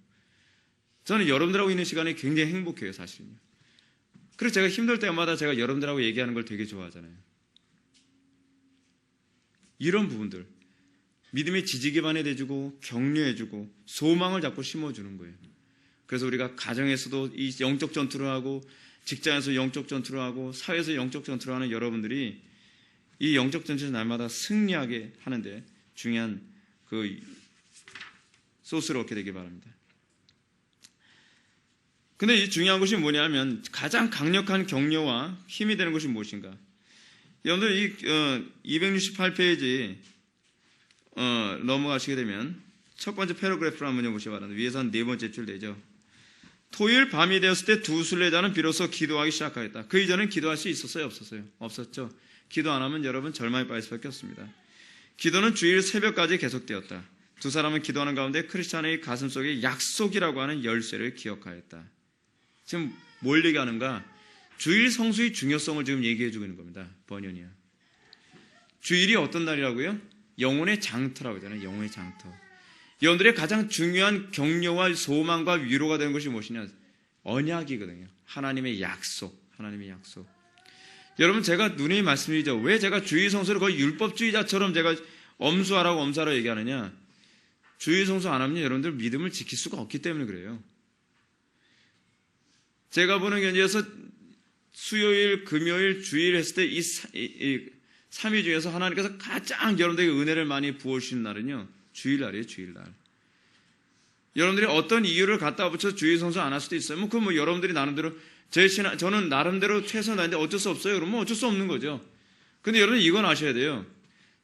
Speaker 1: 저는 여러분들하고 있는 시간이 굉장히 행복해요, 사실은요. 그래서 제가 힘들 때마다 제가 여러분들하고 얘기하는 걸 되게 좋아하잖아요. 이런 부분들, 믿음의 지지 기반에 대주고 격려해주고 소망을 자꾸 심어주는 거예요. 그래서 우리가 가정에서도 이 영적 전투를 하고 직장에서 영적 전투를 하고 사회에서 영적 전투를 하는 여러분들이 이 영적 전투에서 날마다 승리하게 하는데 중요한 그 소스를 얻게 되길 바랍니다. 근데 이 중요한 것이 뭐냐면 가장 강력한 격려와 힘이 되는 것이 무엇인가? 여러분들 이 268페이지 넘어가시게 되면 첫 번째 패러그래프를 한번 보시기 바랍니다. 위에서 한 네 번째 줄 되죠. 토요일 밤이 되었을 때 두 순례자는 비로소 기도하기 시작하였다. 그 이전엔 기도할 수 있었어요? 없었어요? 없었죠. 기도 안 하면 여러분 절망에 빠질 수밖에 없습니다. 기도는 주일 새벽까지 계속되었다. 두 사람은 기도하는 가운데 크리스찬의 가슴속에 약속이라고 하는 열쇠를 기억하였다. 지금 뭘 얘기하는가? 주일 성수의 중요성을 지금 얘기해 주고 있는 겁니다. 번연이야. 주일이 어떤 날이라고요? 영혼의 장터라고 하잖아요. 영혼의 장터. 여러분들의 가장 중요한 격려와 소망과 위로가 되는 것이 무엇이냐? 언약이거든요. 하나님의 약속. 하나님의 약속. 여러분, 제가 누누이 말씀드리죠. 왜 제가 주일 성수를 거의 율법주의자처럼 제가 엄수하라고 얘기하느냐? 주일 성수 안 하면 여러분들 믿음을 지킬 수가 없기 때문에 그래요. 제가 보는 견지에서 수요일, 금요일, 주일 했을 때 이 3일 중에서 하나님께서 가장 여러분들에게 은혜를 많이 부어주시는 날은요, 주일날이에요, 주일날. 여러분들이 어떤 이유를 갖다 붙여 주일 성수 안 할 수도 있어요. 그건 여러분들이 나름대로, 저는 나름대로 최선을 다했는데 어쩔 수 없어요. 그러면 어쩔 수 없는 거죠. 근데 여러분 이건 아셔야 돼요.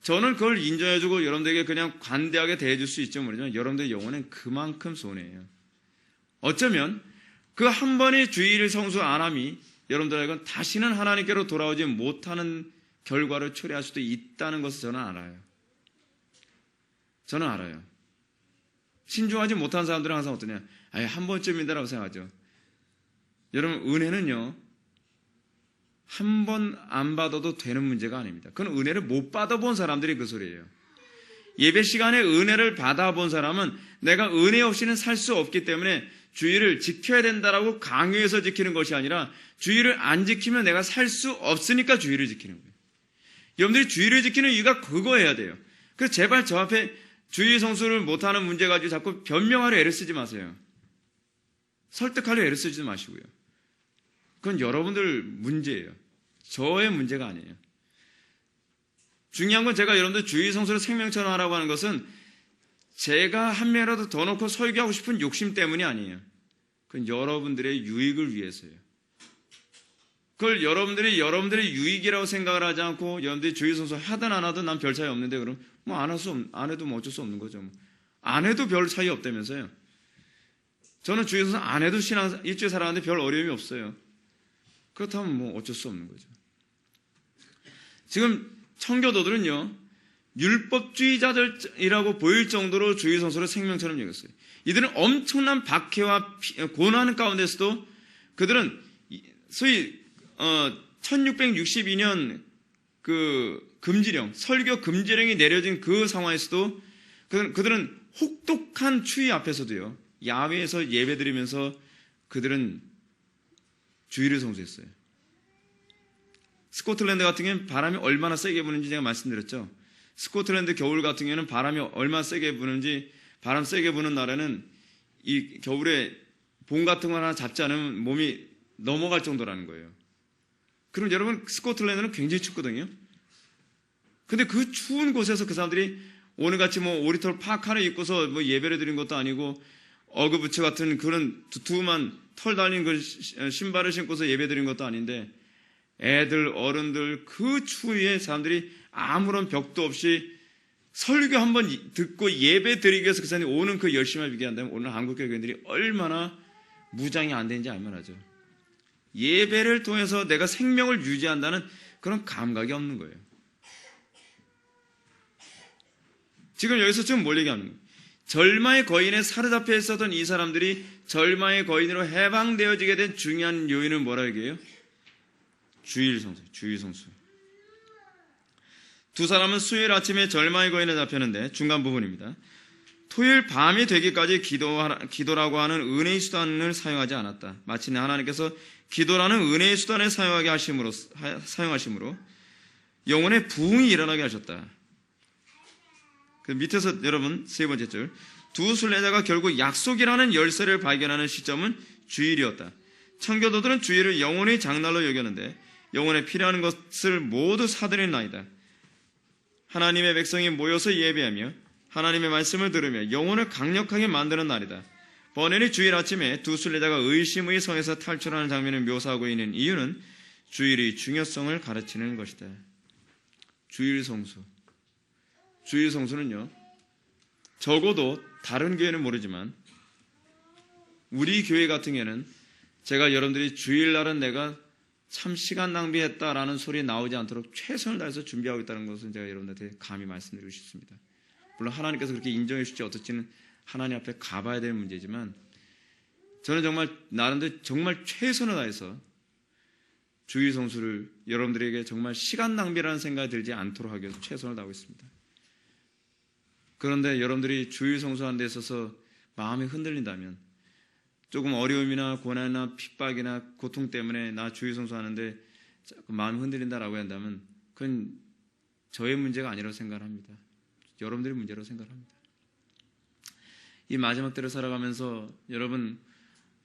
Speaker 1: 저는 그걸 인정해주고 여러분들에게 그냥 관대하게 대해줄 수 있죠. 모르지만 여러분들의 영혼은 그만큼 손해예요. 어쩌면 그 한 번의 주일 성수 안 함이 여러분들에게는 다시는 하나님께로 돌아오지 못하는 결과를 초래할 수도 있다는 것을 저는 알아요. 저는 알아요. 신중하지 못한 사람들은 항상 어떠냐? 한 번쯤이다라고 생각하죠. 여러분, 은혜는요, 한 번 안 받아도 되는 문제가 아닙니다. 그건 은혜를 못 받아본 사람들이 그 소리예요. 예배 시간에 은혜를 받아본 사람은 내가 은혜 없이는 살 수 없기 때문에 주일을 지켜야 된다라고 강요해서 지키는 것이 아니라 주일을 안 지키면 내가 살 수 없으니까 주일을 지키는 거예요. 여러분들이 주일을 지키는 이유가 그거여야 돼요. 그래서 제발 저 앞에 주일 성수를 못하는 문제 가지고 자꾸 변명하려 애를 쓰지 마세요. 설득하려 애를 쓰지 마시고요. 그건 여러분들 문제예요. 저의 문제가 아니에요. 중요한 건 제가 여러분들 주일 성수를 생명처럼 하라고 하는 것은 제가 한 명이라도 더 넣고 설교하고 싶은 욕심 때문이 아니에요. 그건 여러분들의 유익을 위해서예요. 그걸 여러분들의 유익이라고 생각을 하지 않고 여러분들이 주일 성수 하든 안 하든 난 별 차이 없는데 그럼 안 해도 어쩔 수 없는 거죠. 안 해도 별 차이 없다면서요. 저는 주일 성수 안 해도 일주일 살아가는데 별 어려움이 없어요. 그렇다면 어쩔 수 없는 거죠. 지금 청교도들은요, 율법주의자들이라고 보일 정도로 주일 성수를 생명처럼 여겼어요. 이들은 엄청난 박해와 고난 가운데서도 그들은 소위 1662년 그 금지령, 설교 금지령이 내려진 그 상황에서도 그들은 혹독한 추위 앞에서도요, 야외에서 예배드리면서 그들은 주일을 성수했어요. 스코틀랜드 같은 경우는 바람이 얼마나 세게 부는지 제가 말씀드렸죠. 스코틀랜드 겨울 같은 경우는 바람이 얼마나 세게 부는지, 바람 세게 부는 날에는 이 겨울에 봉 같은 거 하나 잡지 않으면 몸이 넘어갈 정도라는 거예요. 그럼 여러분, 스코틀랜드는 굉장히 춥거든요. 근데 그 추운 곳에서 그 사람들이 오늘같이 뭐 오리털 파카를 입고서 뭐 예배를 드린 것도 아니고 어그부츠 같은 그런 두툼한 털 달린 그 신발을 신고서 예배 드린 것도 아닌데, 애들, 어른들 그 추위에 사람들이 아무런 벽도 없이 설교 한번 듣고 예배 드리기 위해서 그 사람들이 오는 그 열심을 비교한다면 오늘 한국교회 교인들이 얼마나 무장이 안 되는지 알만하죠. 예배를 통해서 내가 생명을 유지한다는 그런 감각이 없는 거예요. 지금 여기서 지금 뭘 얘기하는 거예요? 절망의 거인에 사로잡혀 있었던 이 사람들이 절망의 거인으로 해방되어지게 된 중요한 요인은 뭐라 얘기해요? 주일 성수. 두 사람은 수요일 아침에 절망의 거인에 잡혔는데, 중간 부분입니다. 토요일 밤이 되기까지 기도라고 하는 은혜의 수단을 사용하지 않았다. 마침내 하나님께서 기도라는 은혜의 수단을 사용하심으로 영혼의 부흥이 일어나게 하셨다. 그 밑에서 여러분 세 번째 줄, 두 순례자가 결국 약속이라는 열쇠를 발견하는 시점은 주일이었다. 청교도들은 주일을 영혼의 장날로 여겼는데 영혼에 필요한 것을 모두 사들였나이다. 하나님의 백성이 모여서 예배하며 하나님의 말씀을 들으며 영혼을 강력하게 만드는 날이다. 버넬이 주일 아침에 두 순례자가 의심의 성에서 탈출하는 장면을 묘사하고 있는 이유는 주일의 중요성을 가르치는 것이다. 주일 성수는요, 적어도 다른 교회는 모르지만 우리 교회 같은 경우에는 제가 여러분들이 주일날은 내가 참 시간 낭비했다라는 소리 나오지 않도록 최선을 다해서 준비하고 있다는 것은 제가 여러분들한테 감히 말씀드리고 싶습니다. 물론 하나님께서 그렇게 인정해 주실지 어떨지는 하나님 앞에 가봐야 될 문제지만, 저는 정말 나름대로 정말 최선을 다해서 주일 성수를 여러분들에게 정말 시간 낭비라는 생각이 들지 않도록 하기 위해서 최선을 다하고 있습니다. 그런데 여러분들이 주일 성수하는 데 있어서 마음이 흔들린다면, 조금 어려움이나 고난이나 핍박이나 고통 때문에 나 주일 성수하는데 마음이 흔들린다라고 한다면 그건 저의 문제가 아니라고 생각을 합니다. 여러분들의 문제라고 생각합니다. 이 마지막 때를 살아가면서 여러분,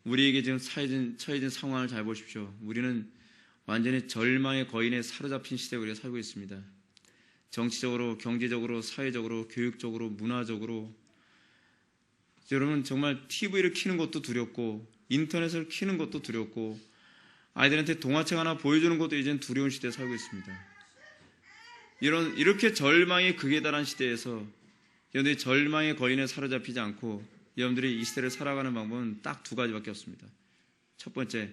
Speaker 1: 우리에게 지금 처해진 상황을 잘 보십시오. 우리는 완전히 절망의 거인에 사로잡힌 시대에 우리가 살고 있습니다. 정치적으로, 경제적으로, 사회적으로, 교육적으로, 문화적으로. 여러분, 정말 TV를 켜는 것도 두렵고 인터넷을 켜는 것도 두렵고 아이들한테 동화책 하나 보여주는 것도 이제는 두려운 시대에 살고 있습니다. 이렇게 절망의 극에 달한 시대에서 여러분들이 절망의 거인에 사로잡히지 않고 여러분들이 이 시대를 살아가는 방법은 딱 두 가지밖에 없습니다. 첫 번째,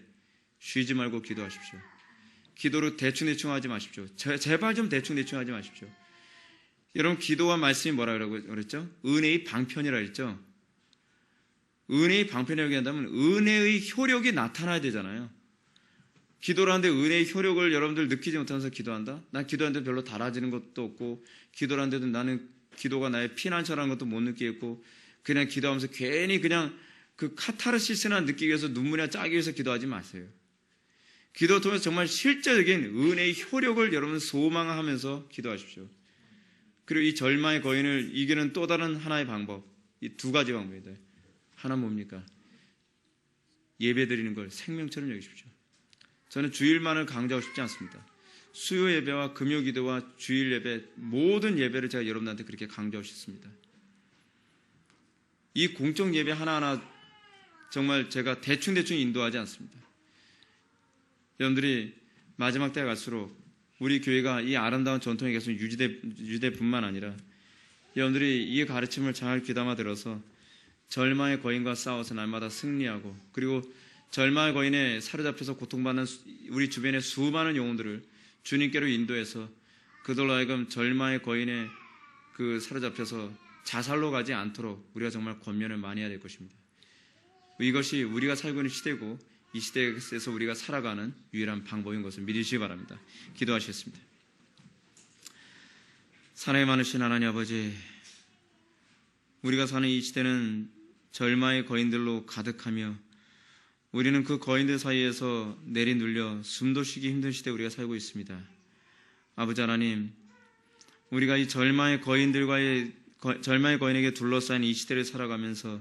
Speaker 1: 쉬지 말고 기도하십시오. 기도를 대충 하지 마십시오. 제발 좀 대충 하지 마십시오. 여러분, 기도와 말씀이 뭐라고 그랬죠? 은혜의 방편이라 했죠? 은혜의 방편이라고 한다면 은혜의 효력이 나타나야 되잖아요. 기도를 하는데 은혜의 효력을 여러분들 느끼지 못하면서 기도한다? 난 기도하는데 별로 달아지는 것도 없고, 기도를 하는데도 나는 기도가 나의 피난처라는 것도 못 느끼겠고, 그냥 기도하면서 괜히 그냥 그 카타르시스나 느끼기 위해서 눈물이나 짜기 위해서 기도하지 마세요. 기도를 통해서 정말 실제적인 은혜의 효력을 여러분 소망하면서 기도하십시오. 그리고 이 절망의 거인을 이기는 또 다른 하나의 방법, 이 두 가지 방법이다. 하나 뭡니까? 예배 드리는 걸 생명처럼 여기십시오. 저는 주일만을 강조하고 싶지 않습니다. 수요 예배와 금요 기도와 주일 예배, 모든 예배를 제가 여러분한테 그렇게 강조하고 싶습니다. 이 공적 예배 하나하나 정말 제가 대충 인도하지 않습니다. 여러분들이 마지막 때가 갈수록 우리 교회가 이 아름다운 전통이 계속 유지될 뿐만 아니라 여러분들이 이 가르침을 잘 귀담아 들어서 절망의 거인과 싸워서 날마다 승리하고, 그리고 절망의 거인에 사로잡혀서 고통받는 우리 주변의 수많은 영혼들을 주님께로 인도해서 그들로 하여금 절망의 거인에 사로잡혀서 자살로 가지 않도록 우리가 정말 권면을 많이 해야 될 것입니다. 이것이 우리가 살고 있는 시대고 이 시대에서 우리가 살아가는 유일한 방법인 것을 믿으시기 바랍니다. 기도하시겠습니다. 사랑이 많으신 하나님 아버지, 우리가 사는 이 시대는 절망의 거인들로 가득하며 우리는 그 거인들 사이에서 내리눌려 숨도 쉬기 힘든 시대에 우리가 살고 있습니다. 아버지 하나님, 우리가 이 절망의 거인에게 둘러싸인 이 시대를 살아가면서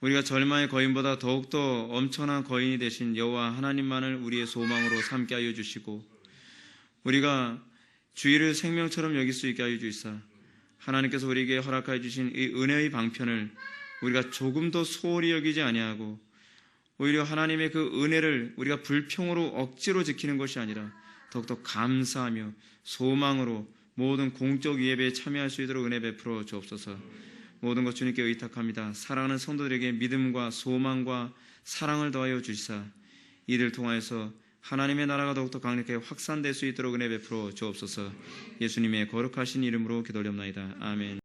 Speaker 1: 우리가 절망의 거인보다 더욱더 엄청난 거인이 되신 여호와 하나님만을 우리의 소망으로 삼게 하여 주시고, 우리가 주의를 생명처럼 여길 수 있게 하여 주시사 하나님께서 우리에게 허락하여 주신 이 은혜의 방편을 우리가 조금도 소홀히 여기지 아니하고, 오히려 하나님의 그 은혜를 우리가 불평으로 억지로 지키는 것이 아니라 더욱더 감사하며 소망으로 모든 공적 예배에 참여할 수 있도록 은혜 베풀어 주옵소서. 모든 것 주님께 의탁합니다. 사랑하는 성도들에게 믿음과 소망과 사랑을 더하여 주시사 이를 통하여서 하나님의 나라가 더욱더 강력하게 확산될 수 있도록 은혜 베풀어 주옵소서. 예수님의 거룩하신 이름으로 기도드립니다. 아멘.